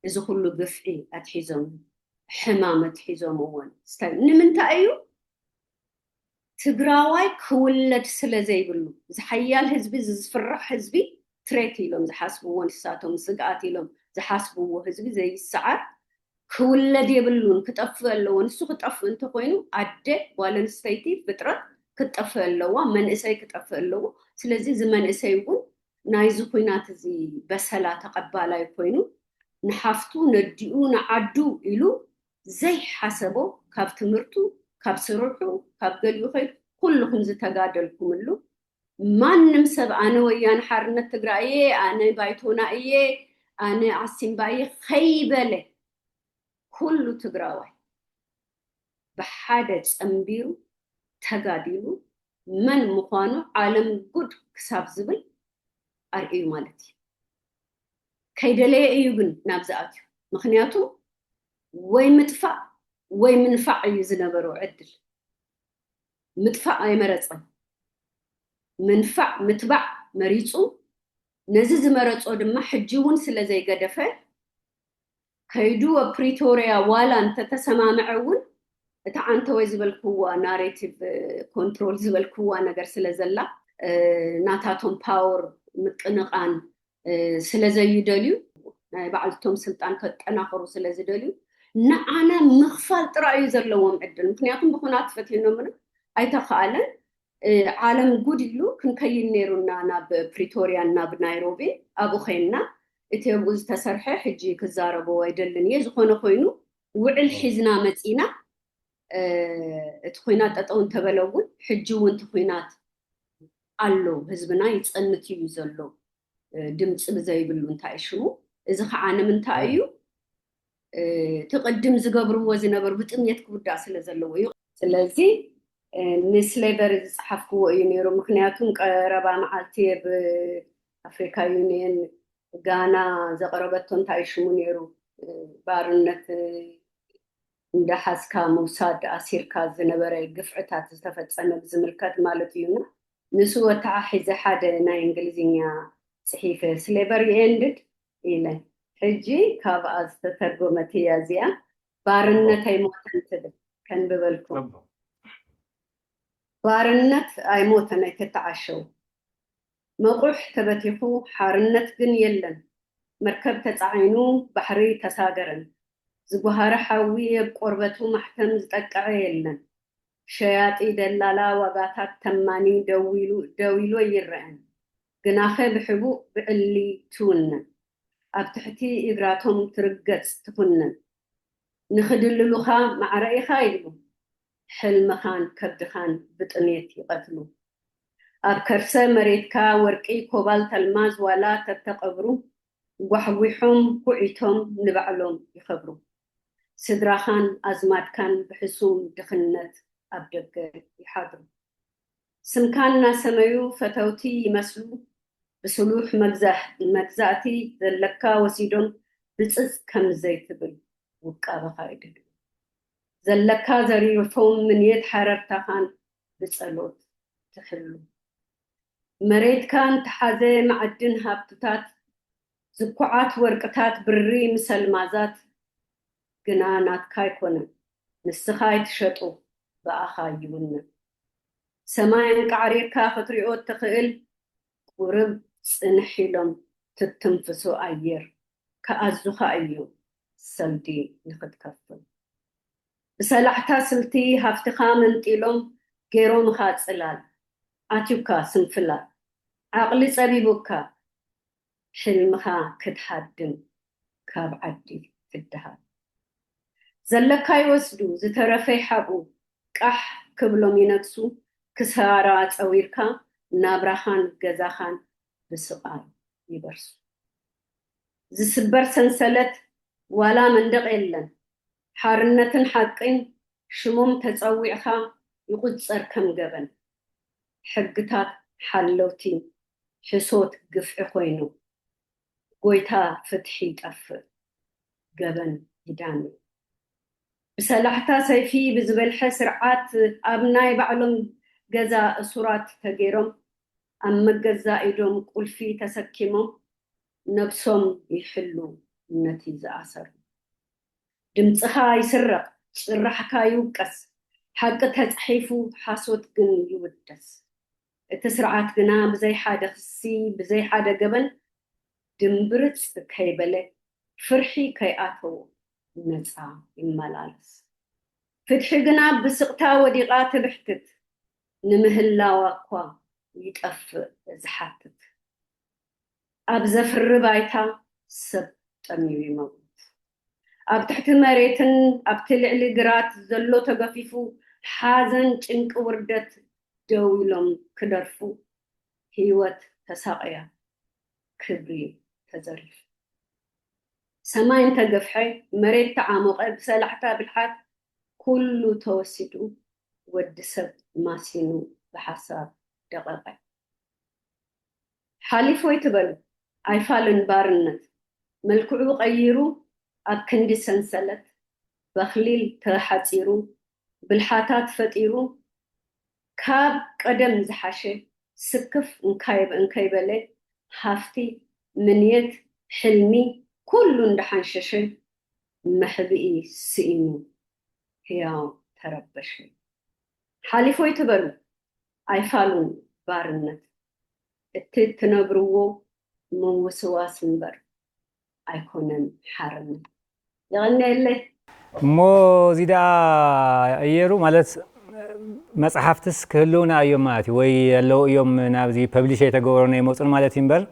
እዚ ኩሉ ግፍዒ ኣትሒዞም ሕማም ኣትሒዞም እውን ንምንታይ እዩ ትግራዋይ ክውለድ ስለ ዘይብሉ ዝሓያል ህዝቢ ዝፍራሕ ህዝቢ ትሬት ኢሎም ዝሓስብዎ ንሳቶም ስግኣት ኢሎም ዝሓስብዎ ህዝቢ ዘይሰዓር ክውለድ የብሉን ክጠፍእ ኣለዎ ንሱ ክጠፍእ እንተኮይኑ ኣደ ጓል ኣንስተይቲ ፍጥረት ክጠፍእ ኣለዋ መንእሰይ ክጠፍእ ኣለዎ ስለዚ እዚ መንእሰይ እውን ናይዚ ኩናት እዚ በሰላ ተቐባላይ ኮይኑ ንሓፍቱ ነዲኡ ንዓዱ ኢሉ ዘይሓሰቦ ካብ ትምህርቱ ካብ ስርሑ ካብ ገሊኡ ኸይድ ኩልኩም ዝተጋደልኩምሉ ማንም ሰብ ኣነ ወያነ ሓርነት ትግራይ እየ ኣነ ባይቶና እየ ኣነ ዓሲምባ እየ ከይበለ ኩሉ ትግራዋይ بحادة أمبيرو تقاديلو من مخانو عالم قد كساب زبل أرئيو مالتي كيدلي أيوغن نابزاتيو مخنياتو وي مدفع وي منفع يزنبرو عدل مدفع أي مرصة منفع متبع مريصو نزز مرصو دما حجيون سلازي قدفة كيدو بريتوريا والا انت تسمامعون اتا عنت ويزبالكوا ناريتيف كنترول زبالكوا نغير سلازلا ناتاتهم باور مقنقان سلازي يدليو بعلتهم سلطان كتناخرو سلازي دليو نعنا مخفال ترأيو زلوهم عدل مكنياتهم بخونات فتينو منو أيتخالن عالم قدلو كنكين نيرونا ناب بريتوريا ناب نايروبي أبو خينا إتيبوز تسرحي حجي كزاربو ويدلن يزخون خوينو وعل حزنا متينا تخوينات أتقون تبلوون حجوون تخوينات ألو هزبنا يتسأنتي يزلو دمت بزي بلون تايشمو إذا خعانا من تايو تقدم زقبرو وزنبر بتقميت كبدا سلازلو سلازي نسليبر حفكو ينيرو مخنياتهم قربا معالتي بأفريكا يونين غانا زقربتهم تعيشمو نيرو بارنت اندحاسكا موساد أسيركا زنبري قفعتات استفتسنا بزملكات مالتيونا نسوة تعحيز حدا نا إنجليزينيا صحيفة سليبر يندد إلي حجي كاب أستترجمتي يازيا بارنت أي موتن كان ببالكم بارنت أي موتن أي تتعشو مقوح تبتيخو حارنت جن يلن مركب تتعينو بحري تساقرن زبهار حاوية بقربتو محتم زتقع يلن شياطي دلالا وقاتات تماني دويلو يرعن قناخي بحبو بقلي تونن أبتحتي إقراتهم ترقص تفنن نخدللوخا مع رأيخا يدلو حلمخان كبدخان بطنيت يقتلو أبكرسة مريتكا ورقي كوبالت الماز ولا تتقبرو وحويحهم كوعيتهم نبعلهم يخبرو سدراخان أزماتكان بحسوم دخنت أبدق يحاضرو سمكاننا سميو فتوتي يمسلو بسلوح مجزاتي ذلكا وسيدون بصص كم زيت بل وقابخا يدلو زلكا زريرتهم من يد حررتخان بصلوت تحلو مريت كان تحازي معدن هابتتات زكوعات ورقتات بري مسلمازات قنانات كايكونا نسخاي تشطو بأخا يبنا سماين قعريركا خطريقوت تخيل ورب صنحيلهم تتنفسو أير كأزوخا أيو سلدي نخد كفل بسلحتا سلتي هفتخا منتيلهم غيرو مخات سلال أتيوكا سنفلال عقلي صبيبوكا حلمها كتحدن كاب عدي في الدهان زلكا يوسدو زترفي حبو قح كبلوم ينكسو كسارات أويركا نابراخان غزاخان بسقال يبرسو زسبر سنسلت ولا مندق إلن حارنة حقين شموم تتصويعها يقصر كم جبن حقتات حلوتين حسوت قفع خوينو قويتا فتحي تقفل جبن يداني بسلحتا سيفي بزبل حسرعات أبناي بعلم جزا أسرات تجيرم أما جزا إيدهم قلفي تسكمهم نفسهم يحلوا النتيجة أثر دمتها يسرق سرحكا يوكس حقتها تحيفو حاسوت جن يودس تسرعات جنا بزي حدا خسي بزي حدا جبن دمبرت كيبلة فرحي كياتو نزعة الملالس فتحي جنا بسقتا وديقات بحتت نمهلا وقوا يتقف زحاتت أبزفر بايتا سب تميو يموت أب تحت مريتن أب تلعلي قرات زلو تقفيفو حازن چنك وردت دويلهم كدرفو هيوت تساقيا كبري تزرف سماين تقفحي مريت تعامق بسلحتا بالحات كله توسدو ودسب ماسينو بحساب دقيقة حالفو يتبلو أيفالن بارنت ملكعو غيرو أكندي سنسلت بخليل تحتيرو بالحاتات فتيرو كاب قدم زحاشي سكف انكايبلي هافتي منيت حلمي كله ندحنششي محبئي سئينو هياو تربشي حالفو يتبلو أيفالن بارنت تنبرو موسواس منبر أيكونن حرم يغني اللي مو زيدا أيرو مالت مصحفتس كلونا أيوم ماتي وي لو يوم نابزي ببليش يتقوروني موصل مالت ينبر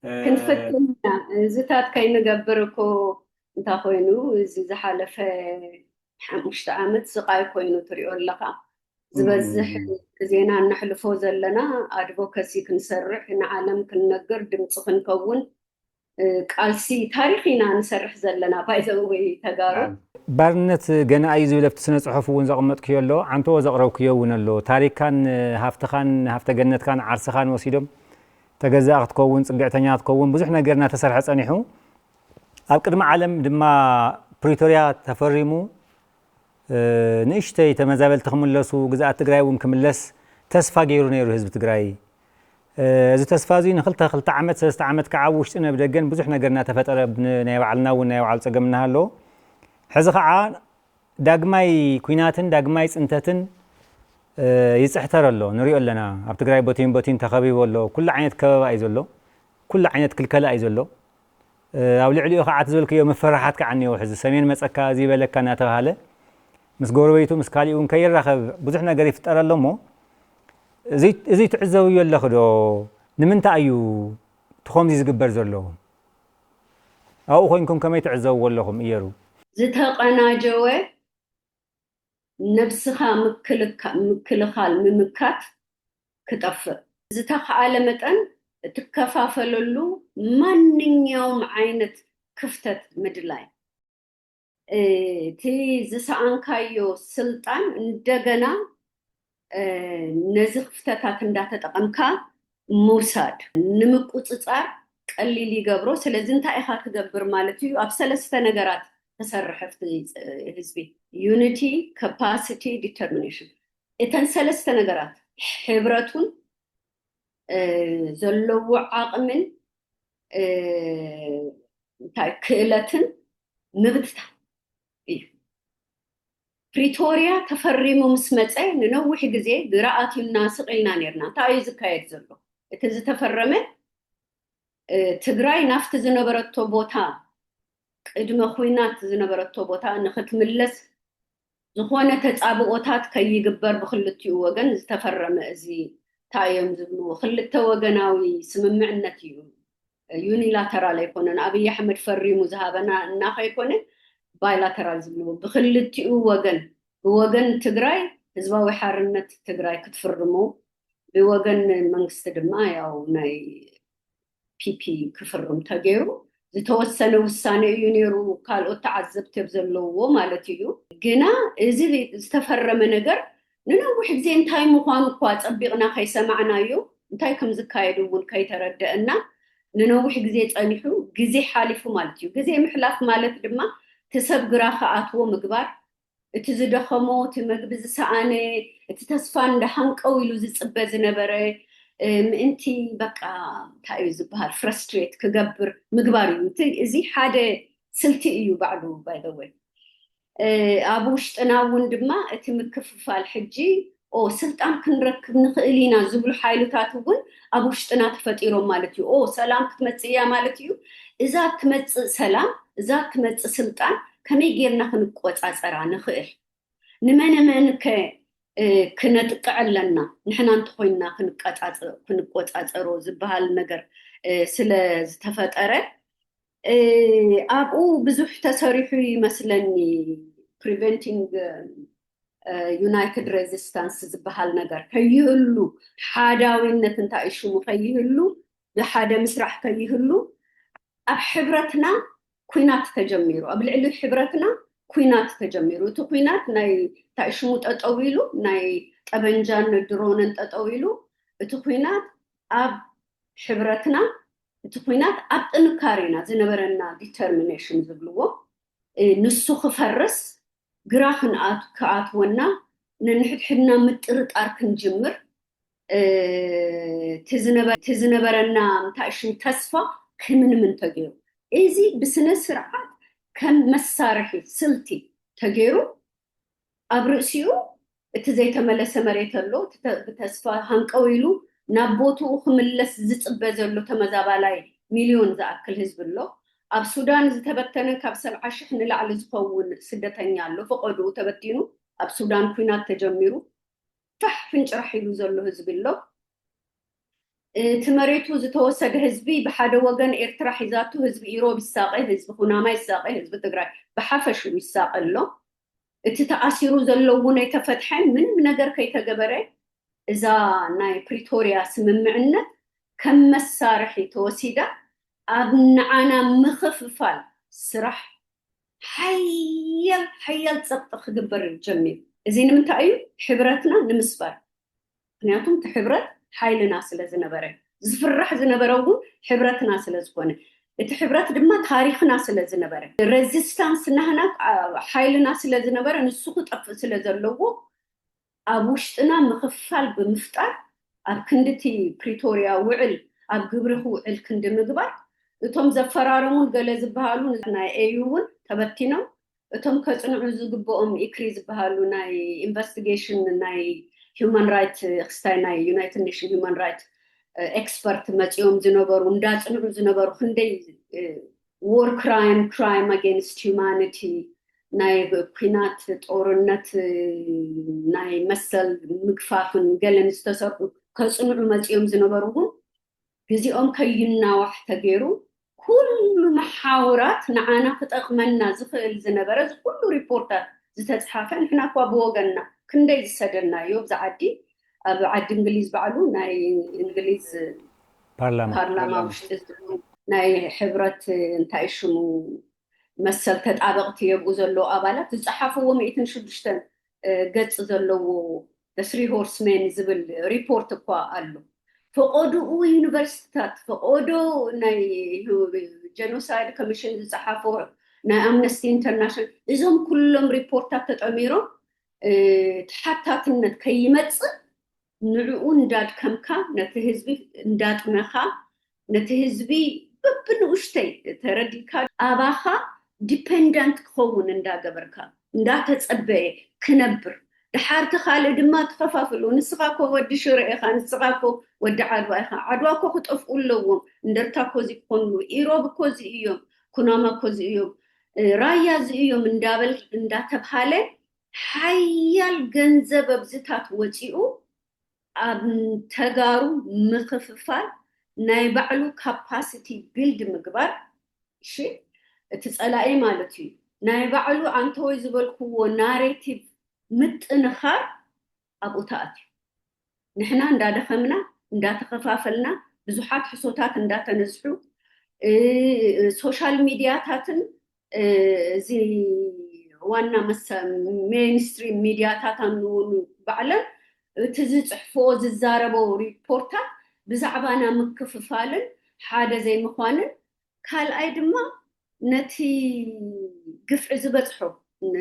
كنفتنا زتات كي نقبركو انتا خوينو زي حالفة مشت عامت سقاي كوينو تريقول لقا زبزح زينا نحلفو زلنا أدفوكسي كنسرح نعالم كننقر دمص كنكون قالسي تاريخنا نسرح زلنا بايزوي تقارو بارنت جنا أي زولة سنة صحف ونزقمت كيلو عنتو زقرو كيو ونلو تاريخ كان هفت جنة كان عرس خان وسيدم تجزأت كون صبيعتنيات كون بزح نجرنا تسرح صنيحو أبكر مع عالم دما بريتوريا تفرمو نشتي تمزابل تخملسو جزء تجراي ومكملس تسفى جيرو نيرو حزب تجراي إذا تسفازي نخلت عمت سست عمت كعوشت أنا بدقن بزح نجرنا تفتر بناي وعلنا وناي وعلى سجمنا هلو حزق عا داجماي كويناتن داجماي سنتتن يسحتر له نريق لنا أبتقرأي بوتين تخبي ولا كل عينت كبا أيزله كل عينت كلا أيزله أو لعلي أخ عتزول كيوم فرحات كعني وحز سمين مسكا زي بالك كانت هاله مسجور بيتو مسكالي ونكير رخب بزحنا قريف ترى له مو زي تعزوا يلا خدو نمنت أيو تخوم زي زقبر زله أو أخوينكم كم يتعزوا ولهم إيرو زتها قناجوه نفسها مكلخال ممكات كتف زتها عالمتن تكفافللو من يوم عينت كفتت مدلاي تي زسان كايو سلطان اندغنا نزخ فتاتات እንዳተጠቀምካ موساد نمقصصار قليل يغبرو ስለዚህ እንታይ ኢኻ ትገብር ማለት እዩ ኣብ ሰለስተ ነገራት ተሰርሐት ህዝቢ unity capacity determination እተን ሰለስተ ነገራት ሕብረቱን ዘለዎ ዓቕምን እንታይ ክእለትን ምብትታ እዩ بريتوريا تفرمو مسمصي ننوح غزي قراءاتنا سقينا نيرنا تاي زكايد زلو اتز تفرمه تግራይ ናፍቲ ዝነበረቶ ቦታ ቅድመ ኩናት ዝነበረቶ ቦታ ንኽትምለስ ዝኾነ ተጻብቆታት ከይግበር ብክልቲኡ ወገን ዝተፈረመ እዚ ታየም ዝብሉ ክልተ ወገናዊ ስምምዕነት እዩ ዩኒላተራል ኣይኮነን አብይ አሕመድ ፈሪሙ ዝሃበና እና ከይኮነ بايلاترال زبلو بخلتيو وغن تግራይ ህዝባዊ ሓርነት ትግራይ ክትፍርሙ بوغن መንግስት ድማ ያው ናይ ፒፒ ክፍርም ተገይሩ ዝተወሰነ ውሳኔ እዩ ነይሩ ካልኦት ተዓዘብቲ ዘለውዎ ማለት እዩ ግና እዚ ዝተፈረመ ነገር ንነውሕ ግዜ እንታይ ምዃኑ እኳ ፀቢቕና ከይሰማዕናዮ እንታይ ከም ዝካየድ እውን ከይተረድአና ንነውሕ ግዜ ፀኒሑ ግዜ ሓሊፉ ማለት እዩ ግዜ ምሕላፍ ማለት ድማ تسب جراخة أتو مقبر تزدخمو تمقبز سعاني تتسفان دهانك أو يلوز تسبز نبره انتي بقى تايز بهار فرستريت كجبر مقبري زي حدا سلتي ايو بعدو باي ذا واي ابوشت انا وندما تمكفف الحجي او سلطان كنركب نخيلينا زبل حايلتات ون ابوشت انا تفطيرو مالتيو او سلام كتمصيا مالتيو اذا تمص سلام اذا تمص سلطان كمي غيرنا كنقوصاصرا نخيل نمن كنتقعلنا نحنا انت خوينا كنقوصاصرو زبال ነገር ስለ ዝተፈጠረ አብኡ ብዙሕ ተሰሪሑ ይመስለኒ preventing united resistance ዝበሃል ነገር ከይህሉ ሓዳዊነት እንታይ ሽሙ ከይህሉ ብሓደ ምስራሕ ከይህሉ ኣብ ሕብረትና ኩናት ተጀሚሩ ኣብ ልዕሊ ሕብረትና ኩናት ተጀሚሩ እቲ ኩናት ናይ ታይሽሙ ጠጠው ኢሉ ናይ ጠበንጃን ድሮንን ጠጠው ኢሉ እቲ ኩናት ኣብ ሕብረትና እቲ ኩናት ኣብ ጥንካሬና ዝነበረና ዲተርሚኔሽን ዝብልዎ ንሱ ክፈርስ ግራ ክኣትወና ነንሕድሕድና ምጥርጣር ክንጅምር ትዝነበረና ታይሽም ተስፋ ከምንም ተገይሩ እዚ ብስነ ስርዓት ከም መሳርሒ ስልቲ ተገይሩ ኣብ ርእሲኡ እቲ ዘይተመለሰ መሬት ኣሎ ብተስፋ ሃንቀው ኢሉ ናብ ቦትኡ ክምለስ ዝፅበ ዘሎ ተመዛባላይ ሚልዮን ዝኣክል ህዝቢ ኣሎ ኣብ ሱዳን ዝተበተነ ካብ 70,000 ንላዕሊ ዝኸውን ስደተኛ ኣሎ ፈቆድኡ ተበቲኑ ኣብ ሱዳን ኩናት ተጀሚሩ ፋሕ ፍንጭራሕ ኢሉ ዘሎ ህዝቢ ኣሎ እቲ መሬቱ ዝተወሰደ ህዝቢ ብሓደ ወገን ኤርትራ ሒዛቱ ህዝቢ ኢሮብ ይሳቀ ህዝቢ ኩናማ ይሳቀ ህዝቢ ትግራይ ብሓፈሹ ይሳቀ ኣሎ እቲ ተኣሲሩ ዘሎ እውን ኣይተፈትሐን ምንም ነገር ከይተገበረ እዛ ናይ ፕሪቶሪያ ስምምዕነት ከም መሳርሒ ተወሲዳ ኣብ ንዓና ምኽፍፋል ስራሕ ሓያል ፀብጢ ክግበር ጀሚሩ እዚ ንምንታይ እዩ ሕብረትና ንምስባር ምክንያቱም እቲ ሕብረት ሓይልና ስለ ዝነበረ ዝፍራሕ ዝነበረ እውን ሕብረትና ስለ ዝኾነ እቲ ሕብረት ድማ ታሪክና ስለ ዝነበረ ሬዚስታንስ ናህና ሓይልና ስለ ዝነበረ ንሱ ክጠፍእ ስለ ዘለዎ ኣብ ውሽጥና ምኽፋል ብምፍጣር ኣብ ክንድቲ ፕሪቶሪያ ውዕል ኣብ ግብሪ ውዕል ክንዲ ምግባር እቶም ዘፈራረሙን ገለ ዝበሃሉ ናይ ኤዩ እውን ተበቲኖም እቶም ከጽንዑ ዝግብኦም ኢክሪ ዝበሃሉ ናይ ኢንቨስቲጌሽን ናይ human right ክስታይ ናይ ዩናይትድ ኔሽን human right expert መጽኦም ዝነበሩ እንዳጽንዑ ዝነበሩ ክንደይ war crime against humanity ናይ ኩናት ጦርነት ናይ መሰል ምግፋፍን ገለን ዝተሰርሑ ከጽንዑ መጽኦም ዝነበሩ ግዜኦም ከይናዋሕ ተገይሩ ኩሉ መሓውራት ንዓና ክጠቅመና ዝኽእል ዝነበረ ኩሉ ሪፖርታት ዝተጻሓፈ ንሕና እኳ ብወገንና ክንደይ ዝሰደናዮ ብዛዓዲ ኣብ ዓዲ እንግሊዝ ባዕሉ ናይ እንግሊዝ ፓርላማ ውሽጢ ናይ ሕብረት እንታይ ሽሙ መሰል ተጣበቅቲ የብኡ ዘሎ ኣባላት ዝጻሓፍዎ 106 ገጽ ዘለዎ the three horsemen ዝብል ሪፖርት እኳ ኣሎ ፈቆድኡ ዩኒቨርሲቲታት ፈቆዶ ናይ ጀኖሳይድ ኮሚሽን ዝጻሓፉ ናይ ኣምነስቲ ኢንተርናሽናል እዞም ኩሎም ሪፖርታት ተጠሚሮም ተሓታትነት ከይመጽእ ንዕኡ እንዳድከምካ ነቲ ህዝቢ እንዳጥመኻ ነቲ ህዝቢ ብንኡሽተይ ተረዲካ ኣባኻ ዲፔንደንት ክኸውን እንዳገበርካ እንዳተጸበየ ክነብር ድሓርቲ ካልእ ድማ ተኸፋፍሉ ንስኻ ኮ ወዲ ሽረ ኢኻ ንስኻ ኮ ወዲ ዓድዋ ኢኻ ዓድዋ ኮ ክጠፍኡ ኣለዎም እንደርታ ኮዚ ክኾኑ ኢሮብ ኮዚ እዮም ኩናማ ኮዚ እዮም ራያ እዚ እዮም እንዳበል እንዳተብሃለ ሓያል ገንዘብ ኣብዝታት ወጪኡ ኣብ ተጋሩ ምኽፍፋል ናይ ባዕሉ ካፓሲቲ ቢልድ ምግባር እሺ እቲ ጸላኢ ማለት እዩ ናይ ባዕሉ አንተወይ ዝበልክዎ ናሬቲቭ ምጥንኻር ኣብኡ ተኣትዩ ንሕና እንዳደኸምና እንዳተኸፋፈልና ብዙሓት ሕሶታት እንዳተነዝሑ ሶሻል ሚዲያታትን እዚ ዋና ሜይንስትሪም ሚዲያታት አንውን ባዕለን እቲ ዝጽሕፍዎ ዝዛረቦ ሪፖርታት ብዛዕባና ምክፍፋልን ሓደ ዘይምዃንን ካልኣይ ድማ ነቲ ግፍዒ ዝበጽሖ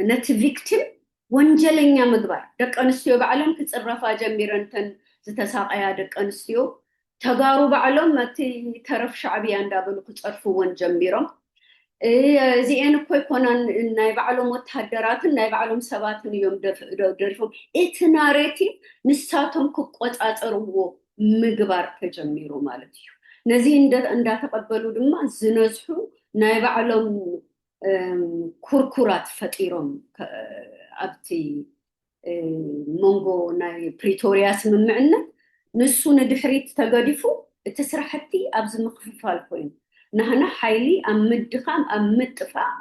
ነቲ ቪክቲም ወንጀለኛ ምግባር ደቂ ኣንስትዮ ባዕለን ክጽረፋ ጀሚረንተን ዝተሳቀያ ደቂ ኣንስትዮ ተጋሩ ባዕሎም እቲ ተረፍ ሻዕብያ እንዳበሉ ክጸርፍዎን ጀሚሮም እዚአን እኮ ይኮናን ናይ ባዕሎም ወታደራትን ናይ ባዕሎም ሰባትን እዮም ደሪፎም እቲ ናሬቲቭ ንሳቶም ክቆጻጸርዎ ምግባር ተጀሚሩ ማለት እዩ ነዚ እንዳተቀበሉ ድማ ዝነዝሑ ናይ ባዕሎም ኩርኩራት ፈጢሮም ኣብቲ ሞንጎ ናይ ፕሪቶሪያ ስምምዕነት ንሱ ንድሕሪት ተገዲፉ እቲ ስራሕቲ ኣብዚ ምክፍፋል ኮይኑ ንሕና ሓይሊ ኣብ ምድኻም ኣብ ምጥፋእ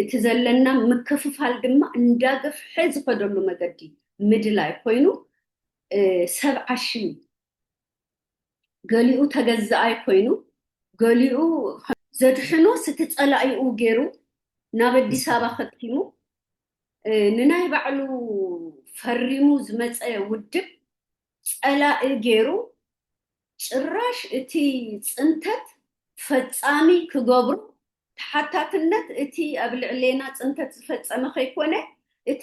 እቲ ዘለና ምክፍፋል ድማ እንዳገፍሐ ዝኸደሉ መገዲ ምድላይ ኮይኑ 70,000 ገሊኡ ተገዛኣይ ኮይኑ ገሊኡ ዘድሕኖ ስትጸላኢኡ ገይሩ ናብ ኣዲስ ኣበባ ኸቲሙ ንናይ ባዕሉ ፈሪሙ ዝመፀ ውድብ ፀላኢ ገይሩ ጭራሽ እቲ ፅንተት ፈፃሚ ክገብሩ ተሓታትነት እቲ ኣብ ልዕሌና ፅንተት ዝፈፀመ ከይኮነ እቲ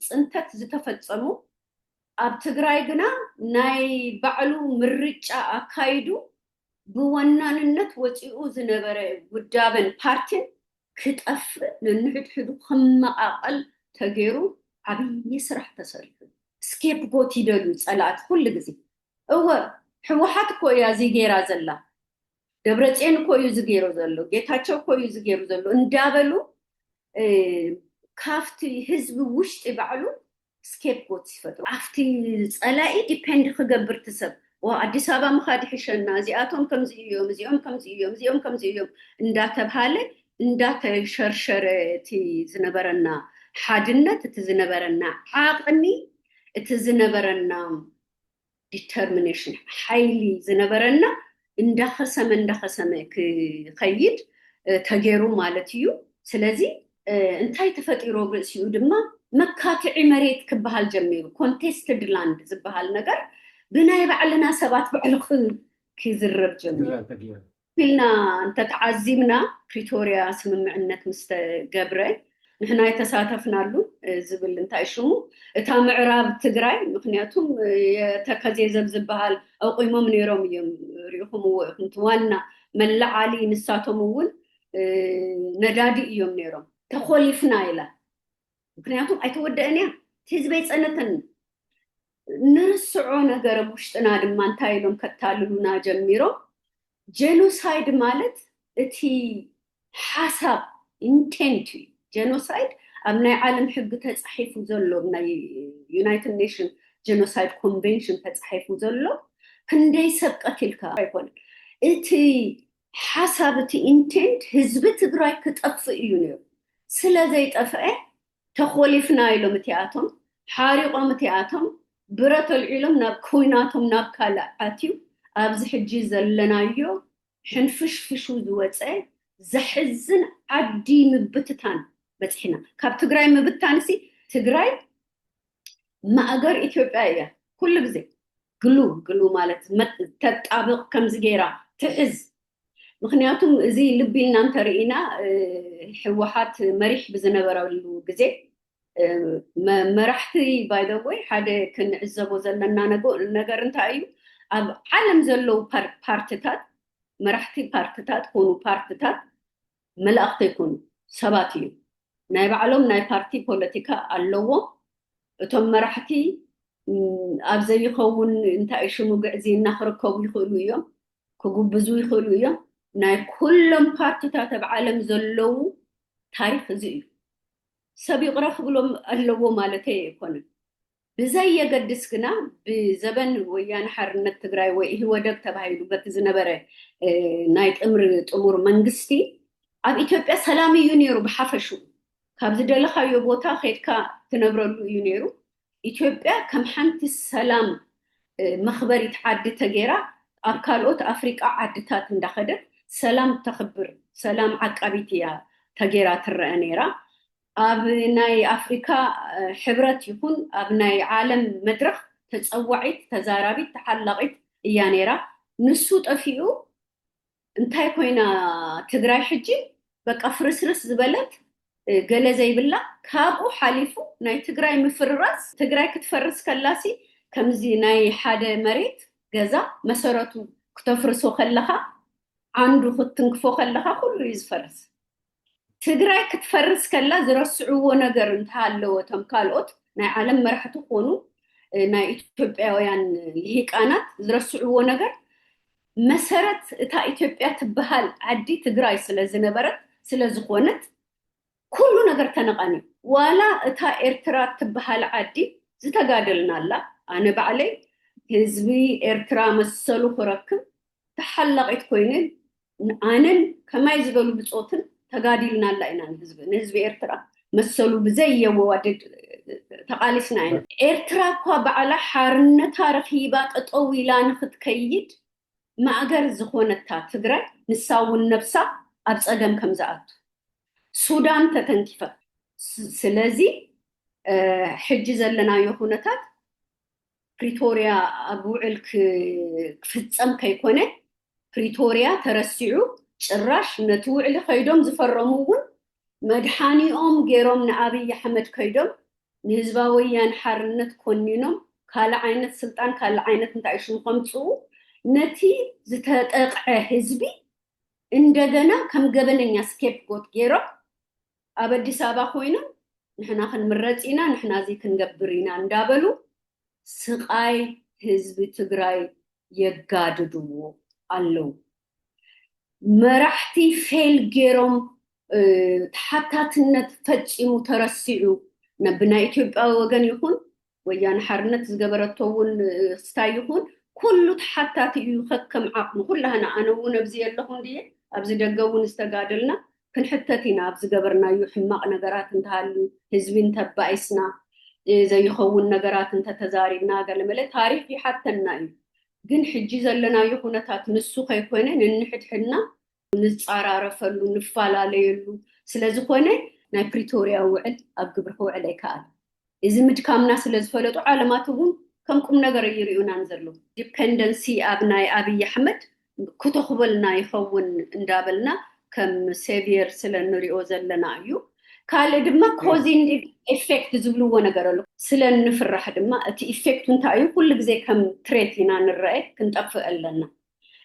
ፅንተት ዝተፈፀሙ ኣብ ትግራይ ግና ናይ ባዕሉ ምርጫ ኣካይዱ ብወናንነት ወፂኡ ዝነበረ ውዳበን ፓርቲን ክጠፍእ ንንሕድሕዱ ክመቃቀል ተገይሩ ዓብይ ስራሕ ተሰሪሑ ስኬፕ ጎት ይደልዩ ፀላእት ኩሉ ግዜ እወ ሕወሓት እኮ እያ እዚ ገይራ ዘላ ደብረፅዮን እኮ እዩ ዝገይሮ ዘሎ ጌታቸው እኮ እዩ ዝገይሩ ዘሎ እንዳበሉ ካፍቲ ህዝቢ ውሽጢ ባዕሉ ስኬፕ ጎት ይፈጥሩ ኣብቲ ፀላኢ ዲፔንድ ክገብር ትሰብ ወኣዲስ ኣበባ ምኻድ ይሕሸና እዚኣቶም ከምዚ እዮም እዚኦም ከምዚ እዮም እዚኦም ከምዚ እዮም እንዳተባሃለ እንዳተሸርሸረ እቲ ዝነበረና ሓድነት እቲ ዝነበረና ዓቕሚ እቲ ዝነበረና ዲተርሚኔሽን ሓይሊ ዝነበረና እንዳኸሰመ ክኸይድ ተገይሩ ማለት እዩ ስለዚ እንታይ ተፈጢሮ ብእሲኡ ድማ መካትዒ መሬት ክበሃል ጀሚሩ ኮንቴስትድ ላንድ ዝበሃል ነገር ብናይ ባዕልና ሰባት ባዕሉ ክዝረብ ጀሚሩ ኢልና እንተተዓዚምና ፕሪቶሪያ ስምምዕነት ምስ ተገብረ ንሕና የተሳተፍናሉ ዝብል እንታይ ሽሙ እታ ምዕራብ ትግራይ ምክንያቱም የተከዘዘብ ዝበሃል ኣቂሞም ነይሮም እዮም ሪኢኹምዎ ኢኹም ዋና መላዓሊ ንሳቶም እውን ነዳዲ እዮም ነይሮም ተኾሊፍና ኢላ ምክንያቱም ኣይተወደአን እያ ህዝበይ ፀነተን ንርስዖ ነገር ውሽጥና ድማ እንታይ ኢሎም ከታልሉና ጀሚሮም ጄኖሳይድ ማለት እቲ ሓሳብ ኢንቴንት ጄኖሳይድ ኣብ ናይ ዓለም ሕጊ ተፃሒፉ ዘሎ ናይ ዩናይትድ ኔሽን ጄኖሳይድ ኮንቬንሽን ተፃሒፉ ዘሎ ክንደይ ሰብ ቀቲልካ ኣይኮነን እቲ ሓሳብ እቲ ኢንቴንት ህዝቢ ትግራይ ክጠፍእ እዩ ነይሩ ስለዘይጠፍአ ተኾሊፍና ኢሎም እቲኣቶም ሓሪቆም እቲኣቶም ብረት ኣልዒሎም ናብ ኩናቶም ናብ ካልእ ኣትዩ ኣብዚ ሕጂ ዘለናዮ ሕንፍሽፍሹ ዝወፀ ዘሕዝን ዓዲ ምብትታን በፅሒና ካብ ትግራይ ምብታንሲ ትግራይ ማእገር ኢትዮጵያ እያ ኩሉ ግዜ ግሉ ማለት ተጣብቕ ከምዚ ገይራ ትሕዝ ምክንያቱም እዚ ልቢ ኢልና እንተርኢና ሕወሓት መሪሕ ብዝነበረሉ ግዜ መራሕቲ ባይ ዘ ወይ ሓደ ክንዕዘቦ ዘለና ነገር እንታይ እዩ ኣብ ዓለም ዘለው ፓርቲታት መራሕቲ ፓርቲታት ኮኑ ፓርቲታት መላእኽቲ ይኮኑ ሰባት እዩ ናይ ባዕሎም ናይ ፓርቲ ፖለቲካ ኣለዎም እቶም መራሕቲ ኣብ ዘይኸውን እንታይ ሽሙ ግዕዚ እናኽርከቡ ይኽእሉ እዮም ክጉብዙ ይኽእሉ እዮም ናይ ኩሎም ፓርቲታት ኣብ ዓለም ዘለው ታሪክ እዚ እዩ ሰብ ይቕረ ክብሎም ኣለዎ ማለት ኣይኮነን ብዘየገድስ ግና ብዘበን ወያነ ሓርነት ትግራይ ወይ ህወደግ ተባሂሉ በቲ ዝነበረ ናይ ጥሙር መንግስቲ ኣብ ኢትዮጵያ ሰላም እዩ ነይሩ ብሓፈሹ ካብ ዝደለኻዮ ቦታ ኸይድካ ትነብረሉ እዩ ነይሩ ኢትዮጵያ ከም ሓንቲ ሰላም መኽበሪት ዓዲ ተገይራ ኣብ ካልኦት ኣፍሪቃ ዓድታት እንዳኸደት ሰላም ተኽብር ሰላም ዓቃቢት እያ ተገይራ ትረአ ነይራ ኣብ ናይ ኣፍሪካ ሕብረት ይኹን ኣብ ናይ ዓለም መድረኽ ተፀዋዒት ተዛራቢት ተሓላቂት እያ ነይራ ንሱ ጠፊኡ እንታይ ኮይና ትግራይ ሕጂ በቃ ፍርስርስ ዝበለት ገለ ዘይብላ ካብኡ ሓሊፉ ናይ ትግራይ ምፍርራስ ትግራይ ክትፈርስ ከላሲ ከምዚ ናይ ሓደ መሬት ገዛ መሰረቱ ክተፍርሶ ከለኻ ዓንዱ ክትንክፎ ከለኻ ኩሉ ይዝፈርስ ትግራይ ክትፈርስ ከላ ዝረስዕዎ ነገር እንተሃለዎ እቶም ካልኦት ናይ ዓለም መራሕቲ ኮኑ ናይ ኢትዮጵያውያን ልሂቃናት ዝረስዕዎ ነገር መሰረት እታ ኢትዮጵያ ትበሃል ዓዲ ትግራይ ስለዝነበረት ስለዝኾነት ኩሉ ነገር ተነቃኒ ዋላ እታ ኤርትራ ትበሃል ዓዲ ዝተጋደልና ኣላ ኣነ ባዕለይ ህዝቢ ኤርትራ መሰሉ ክረክብ ተሓላቂት ኮይነን ኣነን ከማይ ዝበሉ ብፆትን ተጋዲልና ኣላ ኢና ንህዝቢ ኤርትራ መሰሉ ብዘየወዋደድ ተቃሊስና ኢና ኤርትራ እኳ በዓላ ሓርነታ ረኺባ ጠጠው ኢላ ንክትከይድ ማእገር ዝኾነታ ትግራይ ንሳ እውን ነብሳ ኣብ ፀገም ከም ዝኣቱ ሱዳን ተተንኪፈ ስለዚ ሕጂ ዘለና ይኹነታት ፕሪቶሪያ አብውዕል ክፍጸም ከይኮነ ፕሪቶሪያ ተረሲዑ ጭራሽ ነቲ ውዕሊ ከይዶም ዝፈረሙውን መድሓኒኦም ገይሮም ንአብይ አሕመድ ከይዶም ንህዝባዊ ወያነ ሓርነት ኮኒኖም ካልእ ዓይነት ስልጣን ካልእ ዓይነት እንታይ ሽሙ ከምፅኡ ነቲ ዝተጠቅዐ ህዝቢ እንደገና ከም ገበነኛ ስኬፕ ጎት ገይሮም ኣብ አዲስ አበባ ኮይኖም ንሕና ክንምረፅ ኢና ንሕና እዚ ክንገብር ኢና እንዳበሉ ስቃይ ህዝቢ ትግራይ የጋድድዎ ኣለው መራሕቲ ፌል ገይሮም ተሓታትነት ፈፂሙ ተረሲዑ ነብናይ ኢትዮጵያ ወገን ይኹን ወያነ ሓርነት ዝገበረቶውን ስታይ ይኹን ኩሉ ተሓታቲ እዩ ከከም ዓቅሙ ኩላህና ኣነ እውን ኣብዚ የለኹ እንድየ ኣብዚ ደገውን ዝተጋደልና ክንሕተት ኢና ኣብ ዝገበርናዩ ሕማቅ ነገራት እንተሃልዩ ህዝቢ እንተባኢስና ዘይኸውን ነገራት እንተተዛሪብና ገለመለ ታሪክ ይሓተና እዩ ግን ሕጂ ዘለናዩ ኩነታት ንሱ ከይኮነ ንንሕድሕድና ንፃራረፈሉ ንፋላለየሉ ስለዝኾነ ናይ ፕሪቶሪያ ውዕል ኣብ ግብሪ ክውዕል ኣይከኣል እዚ ምድካምና ስለዝፈለጡ ዓለማት እውን ከም ቁም ነገር ይርኡናን ዘሎ ዲፔንደንሲ ኣብ ናይ አብይ አሕመድ ክተኽበልና ይኸውን እንዳበልና ከም ሴቪየር ስለንሪኦ ዘለና እዩ ካልእ ድማ ኮዚንግ ኢፌክት ዝብልዎ ነገር ኣሎ ስለንፍራሕ ድማ እቲ ኢፌክቱ እንታይ እዩ ኩሉ ግዜ ከም ትሬት ኢና ንርአ ክንጠፍእ ኣለና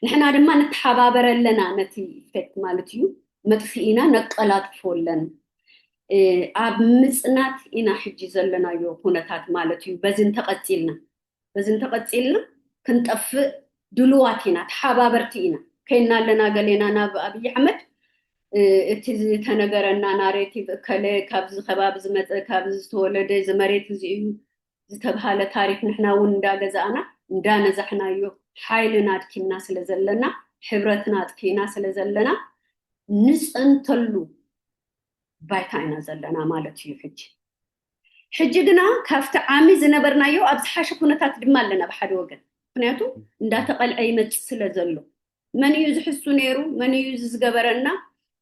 ንሕና ድማ ንተሓባበር ኣለና ነቲ ኢፌክት ማለት እዩ መጥፊኢና ነቀላጥፎ ኣለና ኣብ ምጽናት ኢና ሕጂ ዘለናዮ ኩነታት ማለት እዩ በዚ እንተቐፂልና ክንጠፍእ ድልዋት ኢና ተሓባበርቲ ኢና ከይና ኣለና ገሌና ናብ አብይ አሕመድ እቲ ዝተነገረና ናሬቲቭ ከለ ካብዚ ከባቢ ዝመፀ ካብዚ ዝተወለደ ዝመሬት እዚ እዩ ዝተባሃለ ታሪክ ንሕና እውን እንዳገዛእና እንዳነዛሕናዮ ሓይልና ኣድኪና ስለዘለና ሕብረትና ኣጥኪና ስለዘለና ንፀንተሉ ባይታ ኢና ዘለና ማለት እዩ ሕጂ ግና ካብቲ ዓሚ ዝነበርናዮ ኣብ ዝሓሸ ኩነታት ድማ ኣለና ብሓደ ወገን ምክንያቱ እንዳተቐልዐ ይመፅእ ስለ ዘሎ መን እዩ ዝሕሱ ነይሩ መን እዩ ዝገበረና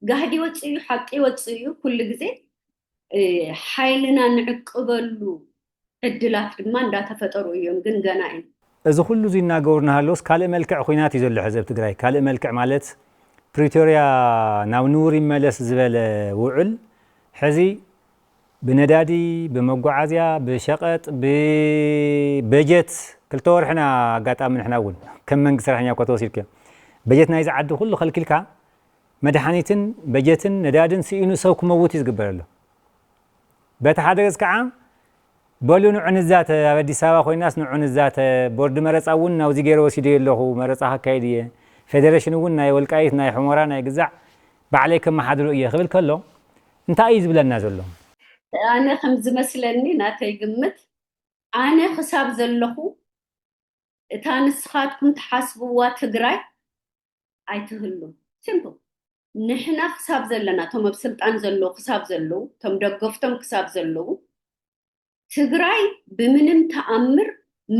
ጋህዲ ወፅዩ ሓቂ ወፅዩ ኩሉ ግዜ ሓይልና ንዕቅበሉ ዕድላት ድማ እንዳተፈጠሩ እዮም ግን ገና እዩ እዚ ኩሉ ዝናገሩና ሃሎስ ካልእ መልክዕ ኩናት እዩ ዘሎ ሕዚ ኣብ ትግራይ ካልእ መልክዕ ማለት ፕሪቶሪያ ናብ ንቡር ይመለስ ዝበለ ውዕል ሕዚ ብነዳዲ ብመጓዓዝያ ብሸቐጥ ብበጀት ክልተ ወርሕና ኣጋጣሚ ንሕና እውን ከም መንግስቲ ሰራሕተኛ እኳ ተወሲድካ በጀት ናይ ዝዓዲ ኩሉ ከልኪልካ መድሓኒትን በጀትን ነዳድን ስኢኑ ሰብ ክመውት እዩ ዝግበር ኣሎ በቲ ሓደ ገፅ ከዓ በሉ ንዑንዛተ ኣብ አዲስ አበባ ኮይናስ ንዑንዛተ ቦርድ መረፃ እውን ናብዚ ገይረ ወሲደዮ ኣለኹ መረፃ ካካይድ እየ ፌደሬሽን እውን ናይ ወልቃይት ናይ ሕሞራ ናይ ግዛዕ ባዕለይ ከመሓድሩ እየ ክብል ከሎ እንታይ እዩ ዝብለና ዘሎ ኣነ ከም ዝመስለኒ ናተይ ግምት ኣነ ክሳብ ዘለኹ እታ ንስኻትኩም ትሓስብዋ ትግራይ ኣይትህሉ ሲምፕል ንሕና ክሳብ ዘለና ቶም ኣብ ስልጣን ዘለዉ ክሳብ ዘለዉ ቶም ደገፍቶም ክሳብ ዘለዉ ትግራይ ብምንም ተኣምር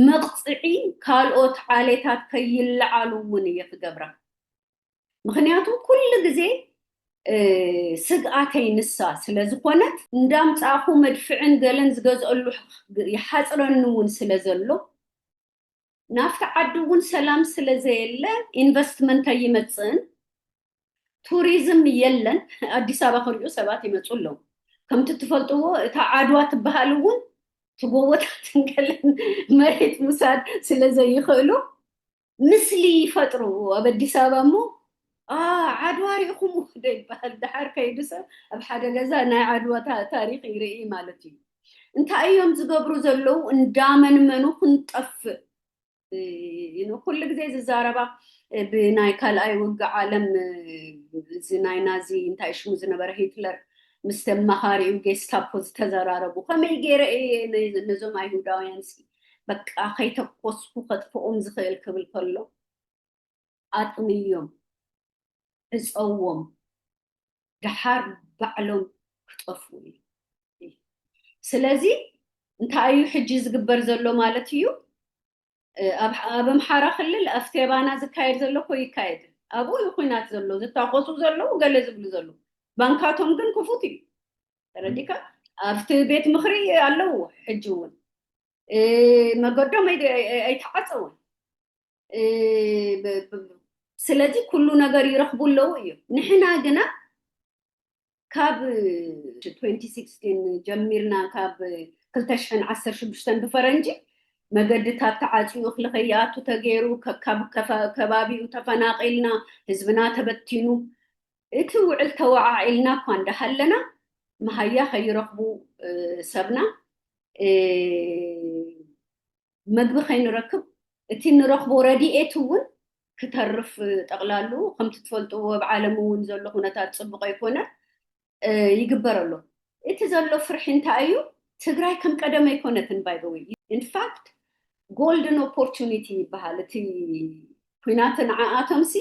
መቕፅዒ ካልኦት ዓሌታት ከይለዓሉ እውን እየ ክገብራ ምክንያቱ ኩሉ ግዜ ስግኣተይ ንሳ ስለዝኾነት እንዳምፃኹ መድፍዕን ገለን ዝገዝአሉ ይሓፅረኒ እውን ስለዘሎ ናፍቲ ዓዲ እውን ሰላም ስለዘየለ ኢንቨስትመንት ኣይመፅእን ቱሪዝም የለን አዲስ አበባ ክሪኡ ሰባት ይመፁ ኣለዉ ከምቲ ትፈልጥዎ እታ ዓድዋ ትበሃል እውን ትጎቦታትን ገለን መሬት ምውሳድ ስለዘይኽእሉ ምስሊ ይፈጥሩ ኣብ አዲስ አበባ እሞ ዓድዋ ሪኢኹም ዶ ይበሃል ድሓር ከይዱ ሰብ ኣብ ሓደ ገዛ ናይ ዓድዋ ታሪክ ይርኢ ማለት እዩ እንታይ እዮም ዝገብሩ ዘለዉ እንዳመንመኑ ክንጠፍእ ኩሉ ግዜ ዝዛረባ ብናይ ካልኣይ ውግእ ዓለም እዚ ናይ ናዚ እንታይ ሽሙ ዝነበረ ሂትለር ምስ ተመኻሪኡ ጌስታፖ ዝተዘራረቡ ከመይ ገይረ እየ ነዞም ኣይሁዳውያን በቃ ከይተኮስኩ ከጥፍኦም ዝኽእል ክብል ከሎ ኣጥምዮም እፀዎም ድሓር ባዕሎም ክጠፍኡ እዩ ስለዚ እንታይ እዩ ሕጂ ዝግበር ዘሎ ማለት እዩ ኣብ ኣምሓራ ክልል ኣፍቴባና ዝካየድ ዘሎ ኮ ይካየድ ኣብኡ ኩናት ዘሎ ዝታኮሱ ዘለዉ ገለ ዝብሉ ዘለዉ ባንካቶም ግን ክፉት እዩ ተረዲካ ኣብቲ ቤት ምኽሪ ኣለዎ ሕጂ እውን መገዶም ኣይተዓፀውን ስለዚ ኩሉ ነገር ይረኽቡ ኣለዉ እዩ ንሕና ግና ካብ 2016 ጀሚርና ካብ 2016 ብፈረንጂ መገድታት ተዓፅዩ እኽሊ ከይኣቱ ተገይሩ ካብ ከባቢኡ ተፈናቂልና ህዝብና ተበቲኑ እቲ ውዕል ተወዓዒልና እኳ እንዳሃለና መሃያ ከይረኽቡ ሰብና መግቢ ከይንረክብ እቲ ንረኽቦ ረዲኤት እውን ክተርፍ ጠቕላሉ ከምቲ ትፈልጥዎ ብዓለም እውን ዘሎ ኩነታት ፅቡቅ ኣይኮነ ይግበር ኣሎ እቲ ዘሎ ፍርሒ እንታይ እዩ ትግራይ ከም ቀደም ኣይኮነትን ባይ ዘ ዌይ ኢንፋክት ጎልደን ኦፖርቹኒቲ ይበሃል እቲ ኩናት ንዓኣቶምሲ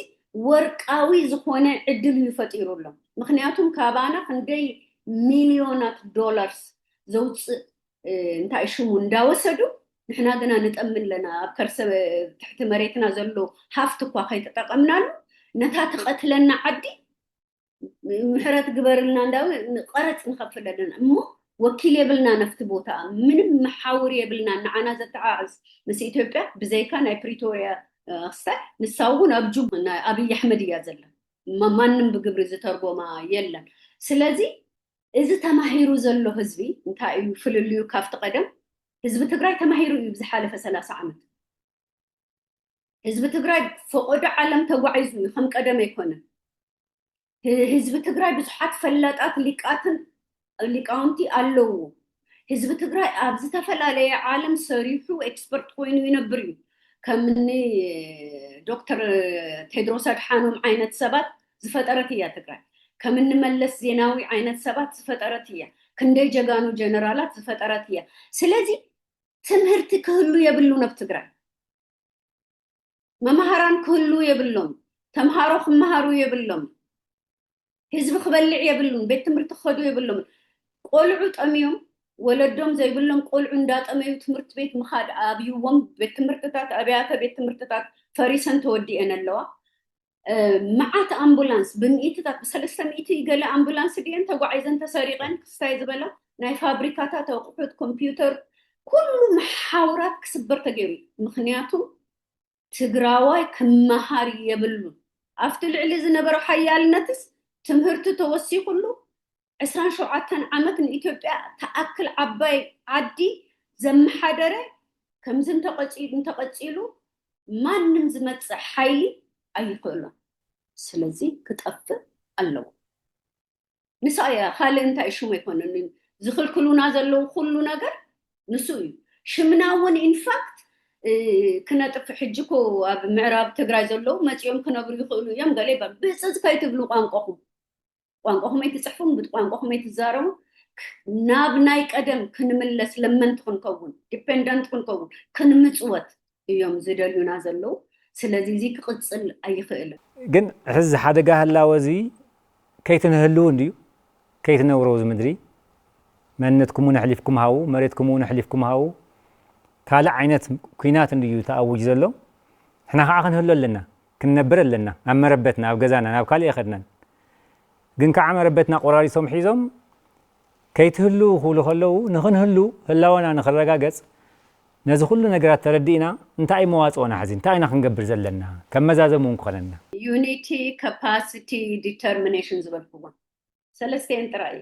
ወርቃዊ ዝኾነ ዕድል ይፈጢሩሎም ምክንያቱም ካባና ክንደይ ሚሊዮናት ዶላርስ ዘውፅእ እንታይ ሽሙ እንዳወሰዱ ንሕና ግና ንጠምን ለና ኣብ ከርሰ ትሕቲ መሬትና ዘሎ ሃፍቲ እኳ ከይተጠቐምናሉ ነታ ትቐትለና ዓዲ ምሕረት ግበርልና እንዳው ቀረፅ ንኸፍል ኣለና እሞ ወኪል የብልና ነፍቲ ቦታ ምንም መሓውር የብልና ንዓና ዘተዓዕዝ ምስ ኢትዮጵያ ብዘይካ ናይ ፕሪቶሪያ ክስታይ ንሳውን ኣብ ጁብ ኣብይ ኣሕመድ እያ ዘላ ማንም ብግብሪ ዝተርጎማ የለን ስለዚ እዚ ተማሂሩ ዘሎ ህዝቢ እንታይ እዩ ፍልልዩ ካብቲ ቀደም ህዝቢ ትግራይ ተማሂሩ እዩ ብዝሓለፈ 30 ዓመት ህዝቢ ትግራይ ፈቆዶ ዓለም ተጓዒዙ እዩ ከም ቀደም ኣይኮነን ህዝቢ ትግራይ ብዙሓት ፈላጣት ሊቃውንቲ ኣለዎ ህዝቢ ትግራይ ኣብ ዝተፈላለየ ዓለም ሰሪሑ ኤክስፐርት ኮይኑ ይነብር እዩ ከምኒ ዶክተር ቴድሮስ ኣድሓኖም ዓይነት ሰባት ዝፈጠረት እያ ትግራይ ከምኒ መለስ ዜናዊ ዓይነት ሰባት ዝፈጠረት እያ ክንደይ ጀጋኑ ጀነራላት ዝፈጠረት እያ ስለዚ ትምህርቲ ክህሉ የብሉን ኣብ ትግራይ መምሃራን ክህሉ የብሎም ተምሃሮ ክመሃሩ የብሎም ህዝቢ ክበልዕ የብሉን ቤት ትምህርቲ ክኸዱ የብሎም ቆልዑ ጠምዮም ወለዶም ዘይብሎም ቆልዑ እንዳጠመዩ ትምህርት ቤት ምኻድ ኣብይዎም ቤት ትምህርትታት ኣብያተ ቤት ትምህርትታት ፈሪሰን ተወዲአን ኣለዋ መዓት ኣምቡላንስ ብምኢትታት ብ300 ገለ ኣምቡላንስ ድየን ተጓዒዘን ተሰሪቐን ክስታይ ዝበላ ናይ ፋብሪካታት ኣቑሑት ኮምፒውተር ኩሉ መሓውራት ክስበር ተገይሩ ምክንያቱም ትግራዋይ ክመሃር የብሉን ኣብቲ ልዕሊ ዝነበረ ሓያልነትስ ትምህርቲ ተወሲኹሉ 27 ዓመት ንኢትዮጵያ ተኣክል ዓባይ ዓዲ ዘመሓደረ ከምዝን ተቐፂሉ ማንም ዝመፅእ ሓይሊ ኣይኽእሎም ስለዚ ክጠፍእ ኣለዎ ንሳያ ካልእ እንታይ ሽሙ ኣይኮነን ዝኽልክሉና ዘለው ኩሉ ነገር ንሱ እዩ ሽምና እውን ኢንፋክት ክነጥፍ ሕጅኮ ኣብ ምዕራብ ትግራይ ዘለው መፅኦም ክነብሩ ይኽእሉ እዮም ገለ ብፅዝ ከይትብሉ ቋንቋኹም ኣይትፅሕፉን ብቋንቋኹም ኣይትዛረቡ ናብ ናይ ቀደም ክንምለስ ለመንቲ ክንከውን ዲፔንደንት ክንከውን ክንምፅወት እዮም ዝደልዩና ዘለው ስለዚ እዚ ክቅፅል ኣይኽእልን ግን ሕዚ ሓደጋ ህላወ እዚ ከይትንህልው እንድዩ ከይትነብሩ እዚ ምድሪ መንነትኩም እውን ኣሕሊፍኩም ሃው መሬትኩም እውን ኣሕሊፍኩም ሃው ካልእ ዓይነት ኩናት እንድዩ ተኣውጅ ዘሎ ንሕና ከዓ ክንህሉ ኣለና ክንነብር ኣለና ናብ መረበትና ኣብ ገዛና ናብ ካልእ የኸድናን ግን ከዓ መረበትና ቆራሪሶም ሒዞም ከይትህሉ ክብሉ ከለዉ ንኽንህሉ ህላወና ንኽረጋገፅ ነዚ ኩሉ ነገራት ተረዲእና እንታይ መዋፅኦና ሕዚ እንታይ ኢና ክንገብር ዘለና ከመዛዘሙ እውን ክኾነና ዩኒቲ ካፓሲቲ ዲተርሚኔሽን ዝበልክዎን ሰለስተን ጥራይ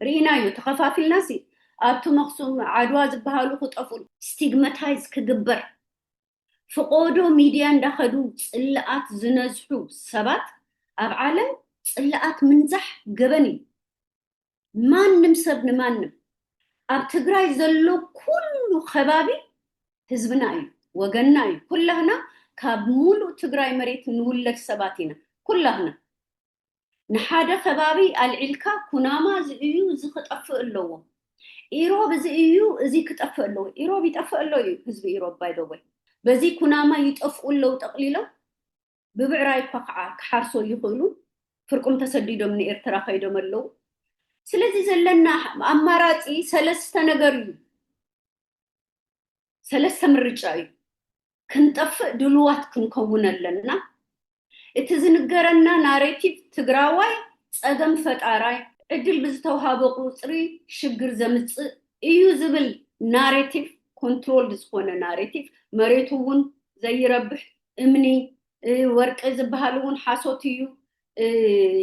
ርኢና እዩ ተኸፋፊልናሲ ኣብቲ መክሱም ዓድዋ ዝበሃሉ ክጠፍኡ ስቲግማታይዝ ክግበር ፍቆዶ ሚድያ እንዳኸዱ ፅልኣት ዝነዝሑ ሰባት ኣብ ዓለም ፅልኣት ምንዛሕ ገበን እዩ ማንም ሰብ ንማንም ኣብ ትግራይ ዘሎ ኩሉ ከባቢ ህዝብና እዩ ወገንና እዩ ኩላህና ካብ ሙሉእ ትግራይ መሬት ንውለድ ሰባት ኢና ኩላህና ንሓደ ከባቢ ኣልዒልካ ኩናማ እዚ እዩ እዚ ክጠፍእ ኣለዎ ኢሮብ እዚ እዩ እዚ ክጠፍእ ኣለዎ ኢሮብ ይጠፍእ ኣሎ እዩ ህዝቢ ኢሮብ ባይ ዘ ወይ በዚ ኩናማ ይጠፍኡ ኣለዉ ጠቕሊሎም ብብዕራይ እኳ ከዓ ክሓርሶ ይኽእሉ ፍርቁም ተሰዲዶም ንኤርትራ ከይዶም ኣለዉ ስለዚ ዘለና ኣማራፂ ሰለስተ ነገር እዩ ሰለስተ ምርጫ እዩ ክንጠፍእ ድልዋት ክንከውን ኣለና እቲ ዝንገረና ናሬቲቭ ትግራዋይ ፀገም ፈጣራይ ዕድል ብዝተውሃበ ቁፅሪ ሽግር ዘምፅእ እዩ ዝብል ናሬቲቭ ኮንትሮል ዝኾነ ናሬቲቭ መሬቱ እውን ዘይረብሕ እምኒ ወርቂ ዝበሃል እውን ሓሶት እዩ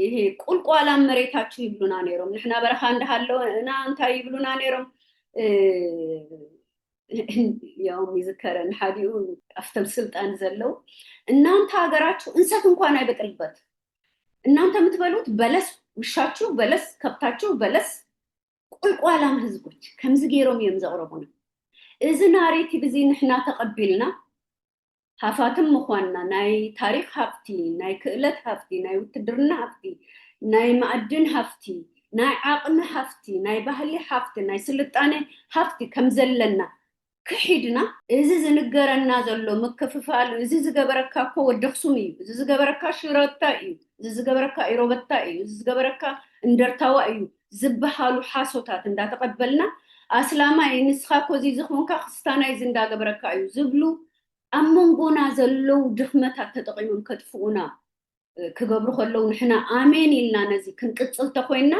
ይሄ ቁልቋላ መሬታችሁ ይብሉና ነይሮም ንሕና በረኻ እንዳሃለው እና እንታይ ይብሉና ነይሮም ያውም ይዝከረን ሓዲኡ አፍተም ስልጣን ዘለው እናንተ ሀገራችሁ እንሰት እንኳን አይበቅልበት እናንተ የምትበሉት በለስ ውሻችሁ በለስ ከብታችሁ በለስ ቁልቋላም ህዝቦች ከምዚ ገይሮም እዮም ዘቅረቡና እዚ ናሬቲቭ እዚ ንሕና ተቀቢልና ሃፋትም ምዃንና ናይ ታሪክ ሃፍቲ ናይ ክእለት ሃፍቲ ናይ ውትድርና ሃፍቲ ናይ ማዕድን ሃፍቲ ናይ ዓቅሚ ሃፍቲ ናይ ባህሊ ሃፍቲ ናይ ስልጣኔ ሃፍቲ ከም ዘለና ክሒድና እዚ ዝንገረና ዘሎ ምክፍፋል እዚ ዝገበረካ እኮ ወዲ ኣክሱም እዩ እዚ ዝገበረካ ሽረታ እዩ እዚ ዝገበረካ ኢሮበታ እዩ እዚ ዝገበረካ እንደርታዋ እዩ ዝበሃሉ ሓሶታት እንዳተቀበልና ኣስላማይ ንስኻ ኮዚ ዝኹንካ ክስታናይ ዝንዳገበረካ እዩ ዝብሉ ኣብ መንጎና ዘለው ድኽመታት ተጠቂሞም ከጥፍኡና ክገብሩ ከለው ንሕና ኣሜን ኢልና ነዚ ክንቅፅል ተኮይና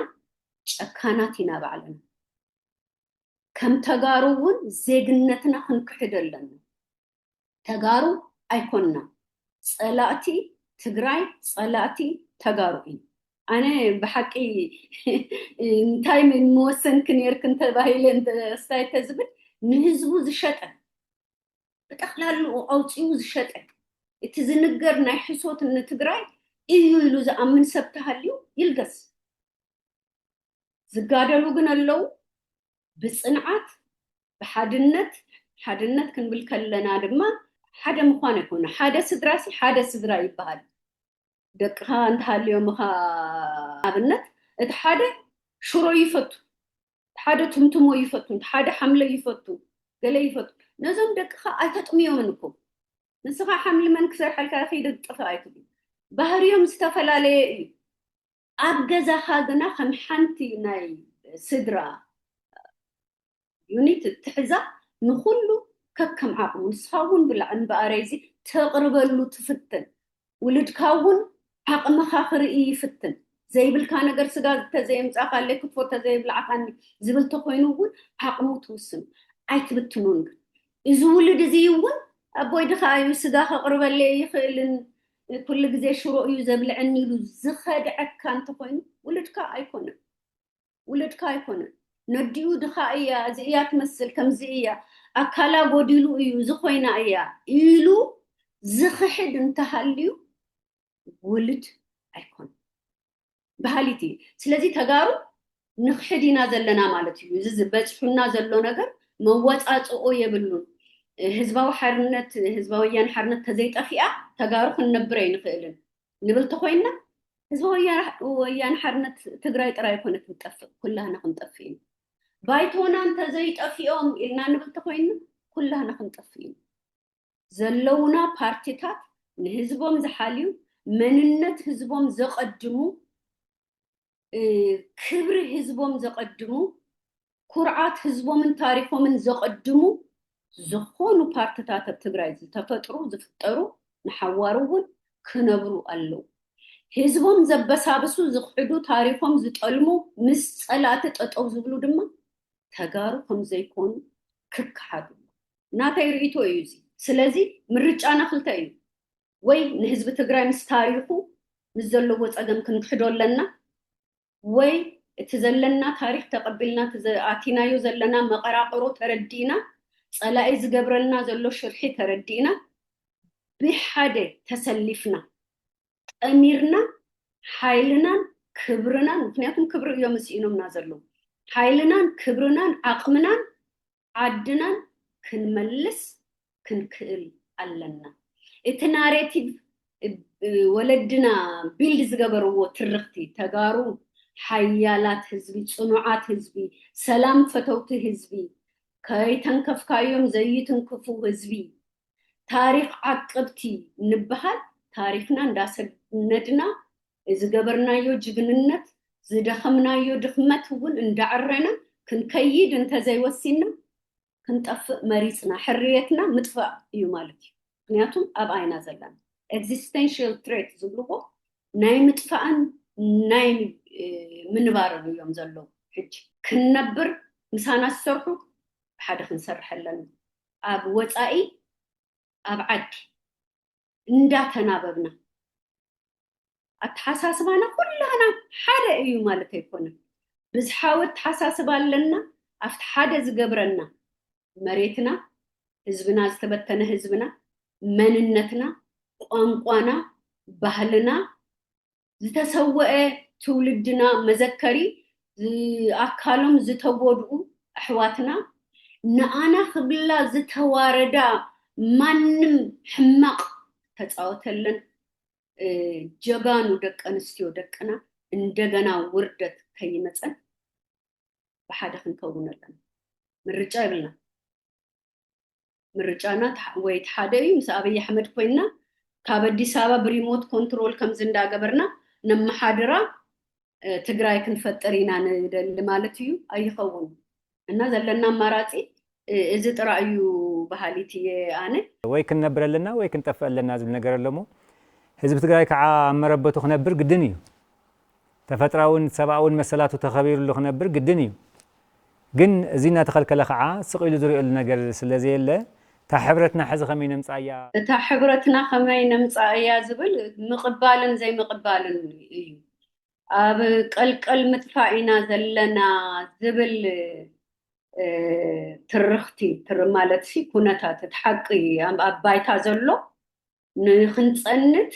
ጨካናት ኢና ባዕልና ከም ተጋሩ እውን ዜግነትና ክንክሕድ ኣለና ተጋሩ ኣይኮንና ፀላእቲ ትግራይ ፀላእቲ ተጋሩ እዩ ኣነ ብሓቂ እንታይ ምወሰን ክነርክ እንተባሂለ እንተስታይተ ዝብል ንህዝቡ ዝሸጠ ብጠቕላሉ ኣውፂኡ ዝሸጠ እቲ ዝንገር ናይ ሕሶት ንትግራይ እዩ ኢሉ ዝኣምን ሰብ ተሃልዩ ይልገስ ዝጋደሉ ግን ኣለው ብፅንዓት ብሓድነት ሓድነት ክንብል ከለና ድማ ሓደ ምዃን ኣይኮነ ሓደ ስድራሲ ሓደ ስድራ ይበሃል ደቅኻ እንተሃልዮም ኻ ኣብነት እቲ ሓደ ሽሮ ይፈቱ ሓደ ትምትሞ ይፈቱ ሓደ ሓምለ ይፈቱ ገለ ይፈቱ ነዞም ደቅኻ ኣይተጥምዮምን እኮ ንስኻ ሓምሊ መን ክሰርሐልካ ኸይደ ጥፍ ኣይትብል ባህርዮም ዝተፈላለየ እዩ ኣብ ገዛኻ ግና ከም ሓንቲ ናይ ስድራ ዩኒት ትሕዛ ንኩሉ ከከም ዓቕሙ ንስኻ እውን ብላዕን በኣረይዚ ተቕርበሉ ትፍትን ውልድካ እውን ዓቕምኻ ክርኢ ይፍትን ዘይብልካ ነገር ስጋ ተዘይምፃኻ ኣለይ ክትፎ ተዘይብልዓኻኒ ዝብል ተኮይኑ እውን ዓቕሙ ትውስኑ ኣይትብትኑን ግን እዚ ውልድ እዚ እውን ኣቦይ ድኻ እዩ ስጋ ከቕርበለይ ይኽእልን ኩሉ ግዜ ሽሮ እዩ ዘብልዐኒ ኢሉ ዝኸድዐካ እንተኮይኑ ውልድካ ኣይኮነን ውልድካ ኣይኮነን ነዲኡ ድኻ እያ እዚ እያ ትመስል ከምዚ እያ ኣካላ ጎዲሉ እዩ ዝኾይና እያ ኢሉ ዝኽሕድ እንተሃልዩ ውልድ ኣይኮን ባህሊቲ ስለዚ ተጋሩ ንኽሕድ ኢና ዘለና ማለት እዩ እዚ ዝበፅሑና ዘሎ ነገር መወፃፅኦ የብሉን ህዝባዊ ሓርነት ህዝባዊ ወያነ ሓርነት ተዘይጠፊኣ ተጋሩ ክንነብር ኣይንኽእልን ንብል ተኮይና ህዝባዊ ወያነ ሓርነት ትግራይ ጥራይ ኮነት ትጠፍእ ኩላህና ክንጠፍእ ኢና ባይቶና እንተዘይጠፊኦም ኢልና ንብል ተኮይና ኩላህና ክንጠፍእ ኢና ዘለውና ፓርቲታት ንህዝቦም ዝሓልዩ መንነት ህዝቦም ዘቀድሙ ክብሪ ህዝቦም ዘቀድሙ ኩርዓት ህዝቦምን ታሪኮምን ዘቀድሙ ዝኾኑ ፓርቲታት ኣብ ትግራይ ዝተፈጥሩ ዝፍጠሩ ንሓዋሩ እውን ክነብሩ ኣለው ህዝቦም ዘበሳብሱ ዝኽሕዱ ታሪኮም ዝጠልሙ ምስ ፀላእቲ ጠጠው ዝብሉ ድማ ተጋሩ ከም ዘይኮኑ ክክሓዱ ናተይ ርእይቶ እዩ እዚ ስለዚ ምርጫና ክልተ እዩ ወይ ንህዝቢ ትግራይ ምስ ታሪኹ ምስ ዘለዎ ፀገም ክንክሕዶ ኣለና ወይ እቲ ዘለና ታሪክ ተቀቢልና ኣቲናዮ ዘለና መቀራቅሮ ተረዲና ፀላኢ ዝገብረልና ዘሎ ሽርሒ ተረዲና ብሓደ ተሰሊፍና ጠሚርና ሓይልናን ክብርናን ምክንያቱም ክብሪ እዮም መስኢኖምና ዘለው ሓይልናን ክብርናን ዓቅምናን ዓድናን ክንመልስ ክንክእል ኣለና እቲ ናሬቲቭ ወለድና ቢልድ ዝገበርዎ ትርክቲ ተጋሩ ሓያላት ህዝቢ ፅኑዓት ህዝቢ ሰላም ፈተውቲ ህዝቢ ከይተንከፍካዮም ዘይትንክፉ ህዝቢ ታሪክ ዓቅብቲ ንበሃል ታሪክና እንዳሰነድና ዝገበርናዮ ጅግንነት ዝደኸምናዮ ድኽመት እውን እንዳዕረና ክንከይድ እንተዘይወሲና ክንጠፍእ መሪፅና ሕርየትና ምጥፋእ እዩ ማለት እዩ ምክንያቱም ኣብ ዓይና ዘለና ኤግዚስተንሽል ትሬት ዝብልዎ ናይ ምጥፋእን ናይ منبارو يوم زلو حج كنبر مسانا السرحو بحدا خنسرح لنا أب وطائي أب عد ندا تناببنا أتحساسبانا كلنا حدا إيو مالتي يكون بس حاول تحساسب لنا أفت حدا زقبرنا مريتنا ህዝብና ዝተበተነ ህዝብና መንነትና ቋንቋና ባህልና ዝተሰወአ ትውልድና መዘከሪ አካሎም ዝተጎድኡ አሕዋትና ንአና ክብላ ዝተዋረዳ ማንም ሕማቅ ተጻወተልን ጀጋኑ ደቅ አንስትዮ ደቅና እንደገና ውርደት ከይመፀን በሓደ ክንከውን ኣለና ምርጫ ይብልና ምርጫና ወይ ተሓደዩ ምስ አብይ አሕመድ ኮይና ካብ አዲስ አበባ ብሪሞት ኮንትሮል ከም ዝንዳገበርና ነመሓድራ ትግራይ ክንፈጠር ኢና ንደል ማለት እዩ አይኸውን እና ዘለና ማራጺ እዚ ጥራዩ ባህሊት የአነ ወይ ክንነብረልና ወይ ክንጠፈለና ዝብል ነገር ኣለሞ ህዝብ ትግራይ ከዓ አመረበቱ ክነብር ግድን እዩ ተፈጥራውን ሰብአውን መሰላቱ ተኸቢሩሉ ክነብር ግድን እዩ ግን እዚና ተኸልከለ ከዓ ስቂሉ ዝሪኡሉ ነገር ስለዘየለ تا حبرتنا حز خمي نمصايا تا حبرتنا خمي نمصايا زبل مقبالن زي مقبالن اب قلقل متفاينا زلنا زبل ترختي تر مالت شي كونتات تحقي ابايتا زلو نخنصنت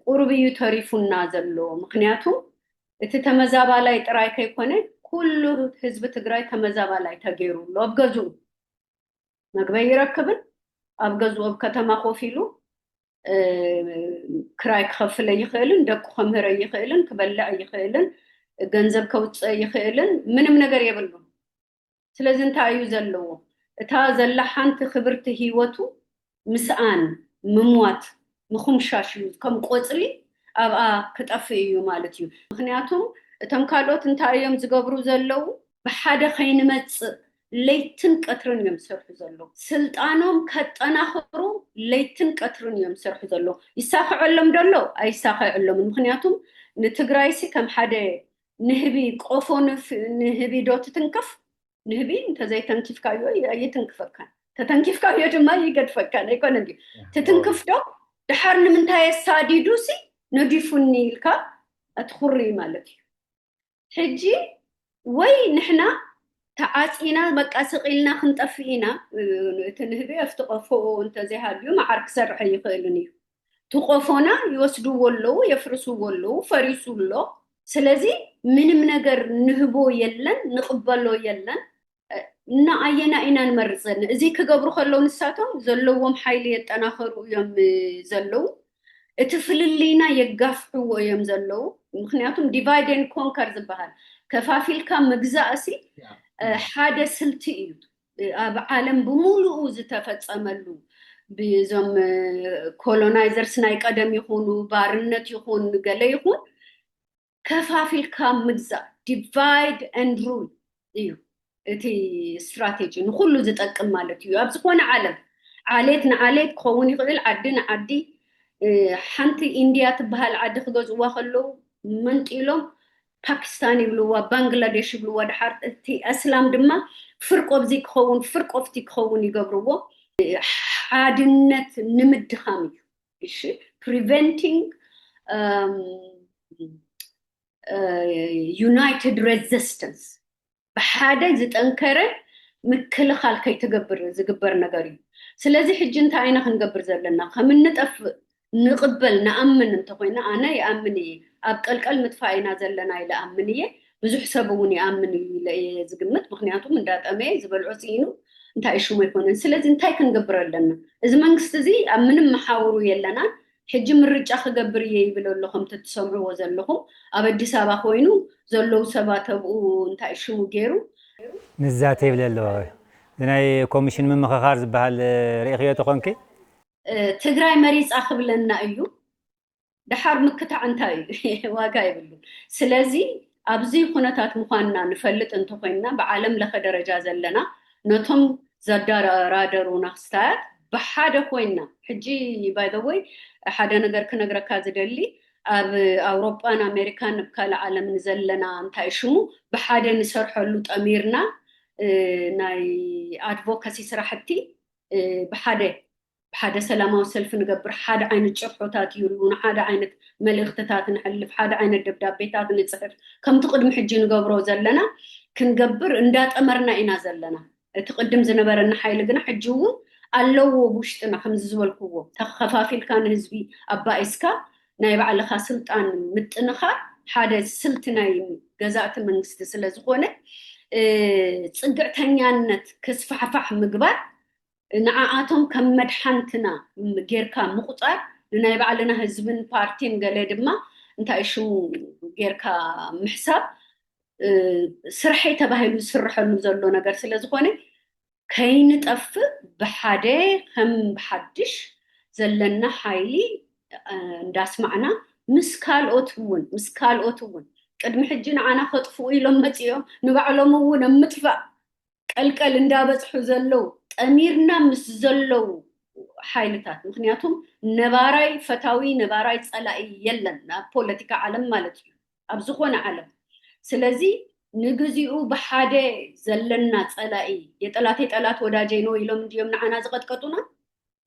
قربيو تريفنا زلو مخنياتو እቲ ተመዛባ ላይ ጥራይ ከይኮነ ኩሉ ህዝብ ትግራይ ተመዛባ ላይ ተገይሩሎ አብገዙ መግበይ ይረክብን አብገዙ አብ ከተማ ኮፊሉ ክራይ ከፍለ ይኽእልን ደቁ ከምህረ ይኽእልን ክበልዕ ይኽእልን ገንዘብ ከውጽ ይኽእልን ምንም ነገር የብሉ ስለዚህ እንታዩ ዘለዎ እታ ዘላሓንቲ ክብርቲ ህይወቱ ምስአን ምሟት ምኹምሻሽ ከም ቆጽሊ አብአ ከጠፍዩ ማለት እዩ ምክንያቱም እቶም ካልኦት እንታዮም ዝገብሩ ዘለው በሓደ ኸይንመጽ ለይትን ቀትርን እዮም ሰርሑ ዘለው ስልጣኖም ከጠናኽሩ ለይትን ቀትርን እዮም ሰርሑ ዘለው ይሳኽዐሎም ደሎ አይሳኽዐሎም ምክንያቱም ንትግራይሲ ከም ሓደ ንህቢ ቆፎ ንህቢ ዶ ትትንከፍ ንህቢ እንተዘይተንኪፍካዮ ይትንክፈካን ተተንኪፍካዮ ድማ ይገድፈካን አይኮነን ትትንክፍ ዶ ድሓር ንምንታይ ሳዲዱሲ نديفني لك أتخري مالتي حجي وي نحنا تعاطينا بقى سقيلنا خنطفينا تنهبي افتقفو انت زي هاليوم عرك سرح يخلني تقفونا يوسدوا ولو يفرسوا ولو فريسوا له سلازي من ነገር نهبو يلن نقبلو يلن እና አየና ኢና ንመርጽን እዚ ከገብሩ ከለው ንሳቶም ዘለዎም ኃይል የጠናኸሩ እዮም ዘለው እትፍልሊና የጋፍሑ ወየም ዘለው ምክንያቱም ዲቫይድ ኤንድ ኮንከር ዝበሃል ከፋፊልካ መግዛእሲ ሓደ ስልቲ እዩ ኣብ ዓለም ብሙሉኡ ዝተፈጸመሉ ብዞም ኮሎናይዘርስ ናይ ቀደም ይኹኑ ባርነት ይኹን ገለ ይኹን ከፋፊልካ መግዛእ ዲቫይድ ኤንድ ሩል እዩ እቲ ስትራቴጂ ንኩሉ ዝጠቅም ማለት እዩ ኣብ ዝኾነ ዓለም ዓሌት ንዓሌት ክኸውን ይኽእል ዓዲ ንዓዲ ሓንቲ ኢንዲያ ትበሃል ዓዲ ክገዝእዋ ከለው መንጢሎም ፓኪስታን ይብልዋ ባንግላዴሽ ይብልዋ ድሓር እቲ እስላም ድማ ፍርቆብዚ ክኸውን ፍርቆፍቲ ክኸውን ይገብርዎ ሓድነት ንምድኻም እዩ እሺ preventing united resistance بحاجة زتأنكره مكلخال كي تجبر زجبر نجاري سلازي حجنت عينا خنجبر زلنا خمن نتقف نقبل نأمن انتقينا أنا يأمني أبقى الكلمة فاينا زلنا إلى أمنية بزح سبوني أمني إلى زجمت مخنياتو من دات أمي زبل عسينو انت عيشو ما يكون سلازي انتاي خنجبر لنا إذا ما نستزي أمن محاورو يلنا حجم الرجع خجبريه يبلو لهم تتسمعوا وزلهم أبدي سبا خوينو زلوا سبا تبقوا انت عيشو جيرو نزاتي بلالو دناي كوميشن من مخاخار زبال ريخياتو خونكي تقراي مريض أخب لنا أيو دحار مكتا عنتاي واقعي بلو سلازي أبزي خونتات مخاننا نفلت انتو خويننا بعالم لخدر جازل لنا نتهم زدار رادرو نخستات بحاجة خويننا حجي باي ذا واي حدا نقر كنقرا كازدلي ኣብ ኣውሮፓን ኣሜሪካን ብካል ዓለም ንዘለና እንታይ ሽሙ ብሓደ ንሰርሐሉ ጠሚርና ናይ ኣድቮካሲ ስራሕቲ ብሓደ ሰላማዊ ሰልፊ ንገብር ሓደ ዓይነት ጭርሖታት ይብሉ ንሓደ ዓይነት መልእኽትታት ንሕልፍ ሓደ ዓይነት ደብዳቤታት ንፅሕፍ ከምቲ ቅድሚ ሕጂ ንገብሮ ዘለና ክንገብር እንዳጠመርና ኢና ዘለና እቲ ቅድም ዝነበረና ሓይሊ ግና ሕጂ እውን ኣለዎ ብውሽጥና ከምዚ ዝበልክዎ ተኸፋፊልካ ንህዝቢ ኣባኢስካ ናይ ባዕልኻ ስልጣን ምጥንኻር ሓደ ስልቲ ናይ ገዛእቲ መንግስቲ ስለ ዝኾነ ፅግዕተኛነት ክስፋሕፋሕ ምግባር ንዓኣቶም ከም መድሓንትና ጌርካ ምቁፃር ንናይ ባዕልና ህዝብን ፓርቲን ገለ ድማ እንታይ ሽሙ ጌርካ ምሕሳብ ስርሐይ ተባሂሉ ዝስርሐሉ ዘሎ ነገር ስለ ዝኾነ ከይንጠፍእ ብሓደ ከም ብሓድሽ ዘለና ሓይሊ እንዳስማዕና ምስ ካልኦት እውን ቅድሚ ሕጂ ንዓና ከጥፍኡ ኢሎም መፂኦም ንባዕሎም እውን ኣብ ምጥፋእ ቀልቀል እንዳበፅሑ ዘለው ጠሚርና ምስ ዘለው ሓይልታት ምክንያቱም ነባራይ ፈታዊ ነባራይ ፀላኢ የለን ኣብ ፖለቲካ ዓለም ማለት እዩ ኣብ ዝኾነ ዓለም ስለዚ ንግዚኡ ብሓደ ዘለና ፀላኢ የጠላተይ ጠላት ወዳጀይ ነው ኢሎም እንዲዮም ንዓና ዝቀጥቀጡና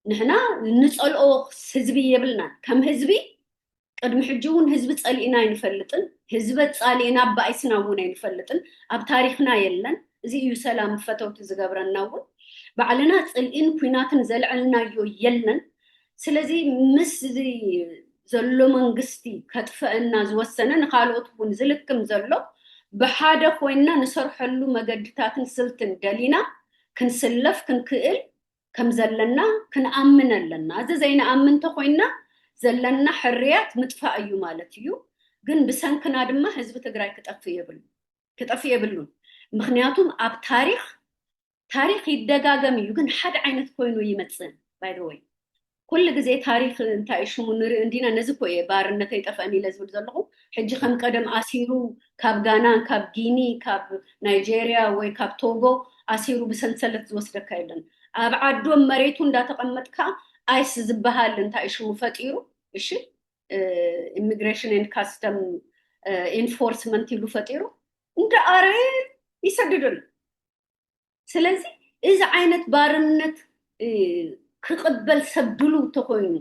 ንሕና ንፀልኦ ህዝቢ የብልና ከም ህዝቢ ቅድሚ ሕጂ እውን ህዝቢ ፀሊእና ይንፈልጥን ህዝቢ ፃሊእና ባይስና እውን አይንፈልጥን ኣብ ታሪክና የለን እዚ እዩ ሰላም ፈተውቲ ዝገብረና እውን ባዕልና ፅልኢን ኩናትን ዘልዕልናዮ የለን ስለዚ ምስ ዘሎ መንግስቲ ከጥፈአና ዝወሰነ ንካልኦት እውን ዝልክም ዘሎ ብሓደ ኮይና ንሰርሐሉ መገድታትን ስልትን ደሊና ክንስለፍ ክንክእል ከም ዘለና ክንኣምን ኣለና እዚ ዘይነኣምን ተኮይና ዘለና ሕርያት ምጥፋእ እዩ ማለት እዩ ግን ብሰንክና ድማ ህዝቢ ትግራይ ክጠፍ የብሉን ምክንያቱም ኣብ ታሪክ ይደጋገም እዩ ግን ሓደ ዓይነት ኮይኑ ይመጽእ ባይ ዘ ወይ ኩሉ ግዜ ታሪክ እንታይ ሽሙ ንርኢ እንዲና ነዚ ኮየ ባርነት ይጠፈአኒ ለዝብል ዘለኹ ሕጂ ከም ቀደም ኣሲሩ ካብ ጋና ካብ ጊኒ ካብ ናይጄሪያ ወይ ካብ ቶጎ ኣሲሩ ብሰንሰለት ዝወስደካ የለን ኣብ ዓዶም መሬቱ እንዳተቀመጥካ ኣይስ ዝበሃል እንታይ ሽሙ ፈጢሩ እሺ ኢሚግሬሽን ኤንድ ካስተም ኢንፎርስመንት ይሉ ፈጢሩ እንዳኣረ ይሰድዱን ስለዚ እዚ ዓይነት ባርነት ክቅበል ሰብሉ ተኮይኑ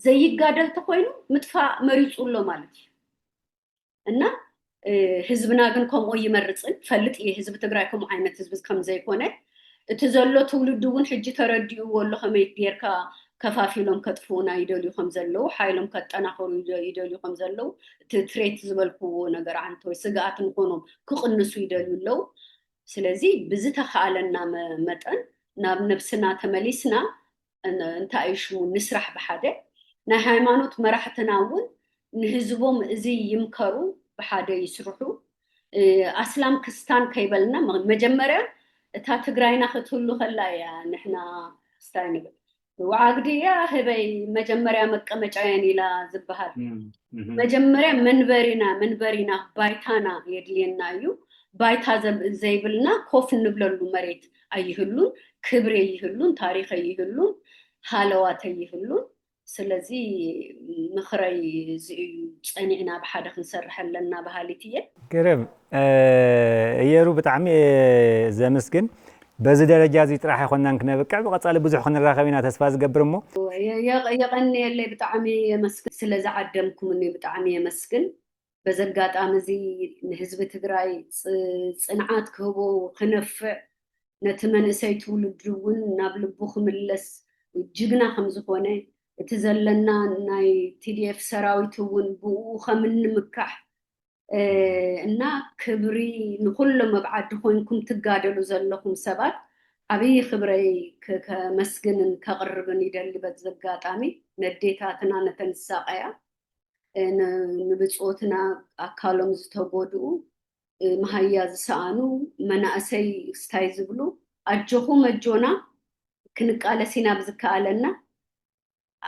ዘይጋደል ተኮይኑ ምጥፋእ መሪፁሎ ማለት እዩ እና ህዝብና ግን ከምኡ ይመርፅን ፈልጥ ህዝቢ ትግራይ ከምኡ ዓይነት ህዝቢ ከም ዘይኮነ እቲ ዘሎ ትውልድ እውን ሕጂ ተረዲኡ ወሎ ከመይ ጌርካ ከፋፊሎም ከጥፉና ይደልዩ ከም ዘለው ሓይሎም ከጠናኸሩ ይደልዩ ከም ዘለው እቲ ትሬት ዝበልክዎ ነገር ዓንተ ወይ ስጋኣት ንኮኖም ክቅንሱ ይደልዩ ኣለው ስለዚ ብዝተኸኣለና መጠን ናብ ነብስና ተመሊስና እንታይ ሽሙ ንስራሕ ብሓደ ናይ ሃይማኖት መራሕትና እውን ንህዝቦም እዚ ይምከሩ ብሓደ ይስርሑ ኣስላም ክርስቲያን ከይበልና መጀመርያ እታ ትግራይና ክትህሉ ከላ እያ ንሕና ስታይ ንብል ወዓግድያ ህበይ መጀመርያ መቀመጫየን ኢላ ዝበሃል መጀመርያ መንበሪና ባይታና የድልየና እዩ ባይታ ዘይብልና ኮፍ ንብለሉ መሬት ኣይህሉን ክብሪ ይህሉን ታሪክ ይህሉን ሃለዋት ይህሉን ስለዚ ምኽረይ ዝዩ ፀኒዕና ብሓደ ክንሰርሕ ኣለና ባህሊት እየ ገረም እየሩ ብጣዕሚ ዘመስግን በዚ ደረጃ እዚ ጥራሕ ይኮናን ክነብቅዕ ብቀፃሊ ብዙሕ ክንራኸብ ተስፋ ዝገብር እሞ የቀኒየለይ ብጣዕሚ የመስግን ስለዝዓደምኩምኒ ብጣዕሚ የመስግን በዘጋጣሚ እዚ ንህዝቢ ትግራይ ፅንዓት ክህቦ ክነፍዕ ነቲ መንእሰይ ትውልድ እውን ናብ ልቡ ክምለስ ጅግና ከም ዝኾነ እቲ ዘለና ናይ ቲዲኤፍ ሰራዊት እውን ብኡ ከም ንምካሕ እና ክብሪ ንኩሎም ኣብዓዲ ኮይንኩም ትጋደሉ ዘለኹም ሰባት ዓብይ ክብረይ ከመስግንን ከቅርብን ይደሊ በዘጋጣሚ ነዴታትና ነተንሳቀያ ንብፆትና ኣካሎም ዝተጎድኡ መሃያ ዝሰኣኑ መናእሰይ ስታይ ዝብሉ ኣጆኹም ኣጆና ክንቃለሲና ብዝከኣለና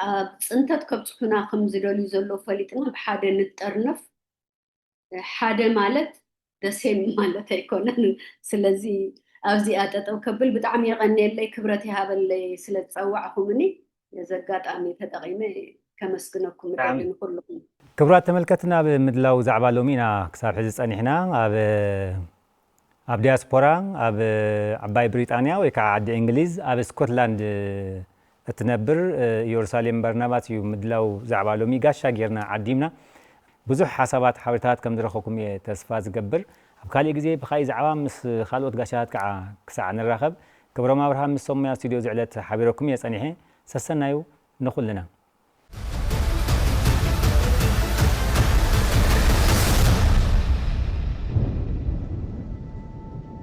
ኣብ ፅንተት ከብፅሑና ከም ዝደልዩ ዘሎ ፈሊጥና ብሓደ ንጠርነፍ ሓደ ማለት ደሴም ማለት ኣይኮነን ስለዚ ኣብዚ ኣጠጠው ከብል ብጣዕሚ የቀኒየለይ ክብረት ይሃበለይ ስለዝፀዋዕኹምኒ ዘጋጣሚ ተጠቂመ ከመስግነኩም ደሊ ንኩልኩም ክቡራት ተመልከትና ብምድላው ዛዕባ ሎሚና ክሳብ ሕዚ ጸኒሕና ኣብ ዲያስፖራ ኣብ ዓባይ ብሪጣንያ ወይ ከዓ ዓዲ እንግሊዝ ኣብ ስኮትላንድ እትነብር ኢየሩሳሌም በርናባስ እዩ ምድላው ዛዕባ ሎሚ ጋሻ ጌርና ዓዲምና ብዙሕ ሓሳባት ሓበሬታት ከም ዝረኸብኩም እየ ተስፋ ዝገብር ኣብ ካሊእ ግዜ ብካሊእ ዛዕባ ምስ ካልኦት ጋሻታት ከዓ ክሳዕ ንራኸብ ክብሮም ኣብርሃ ምስ ሶሞያ ስቱድዮ ዝዕለት ሓቢረኩም እየ ጸኒሐ ሰሰናዩ ንኹልና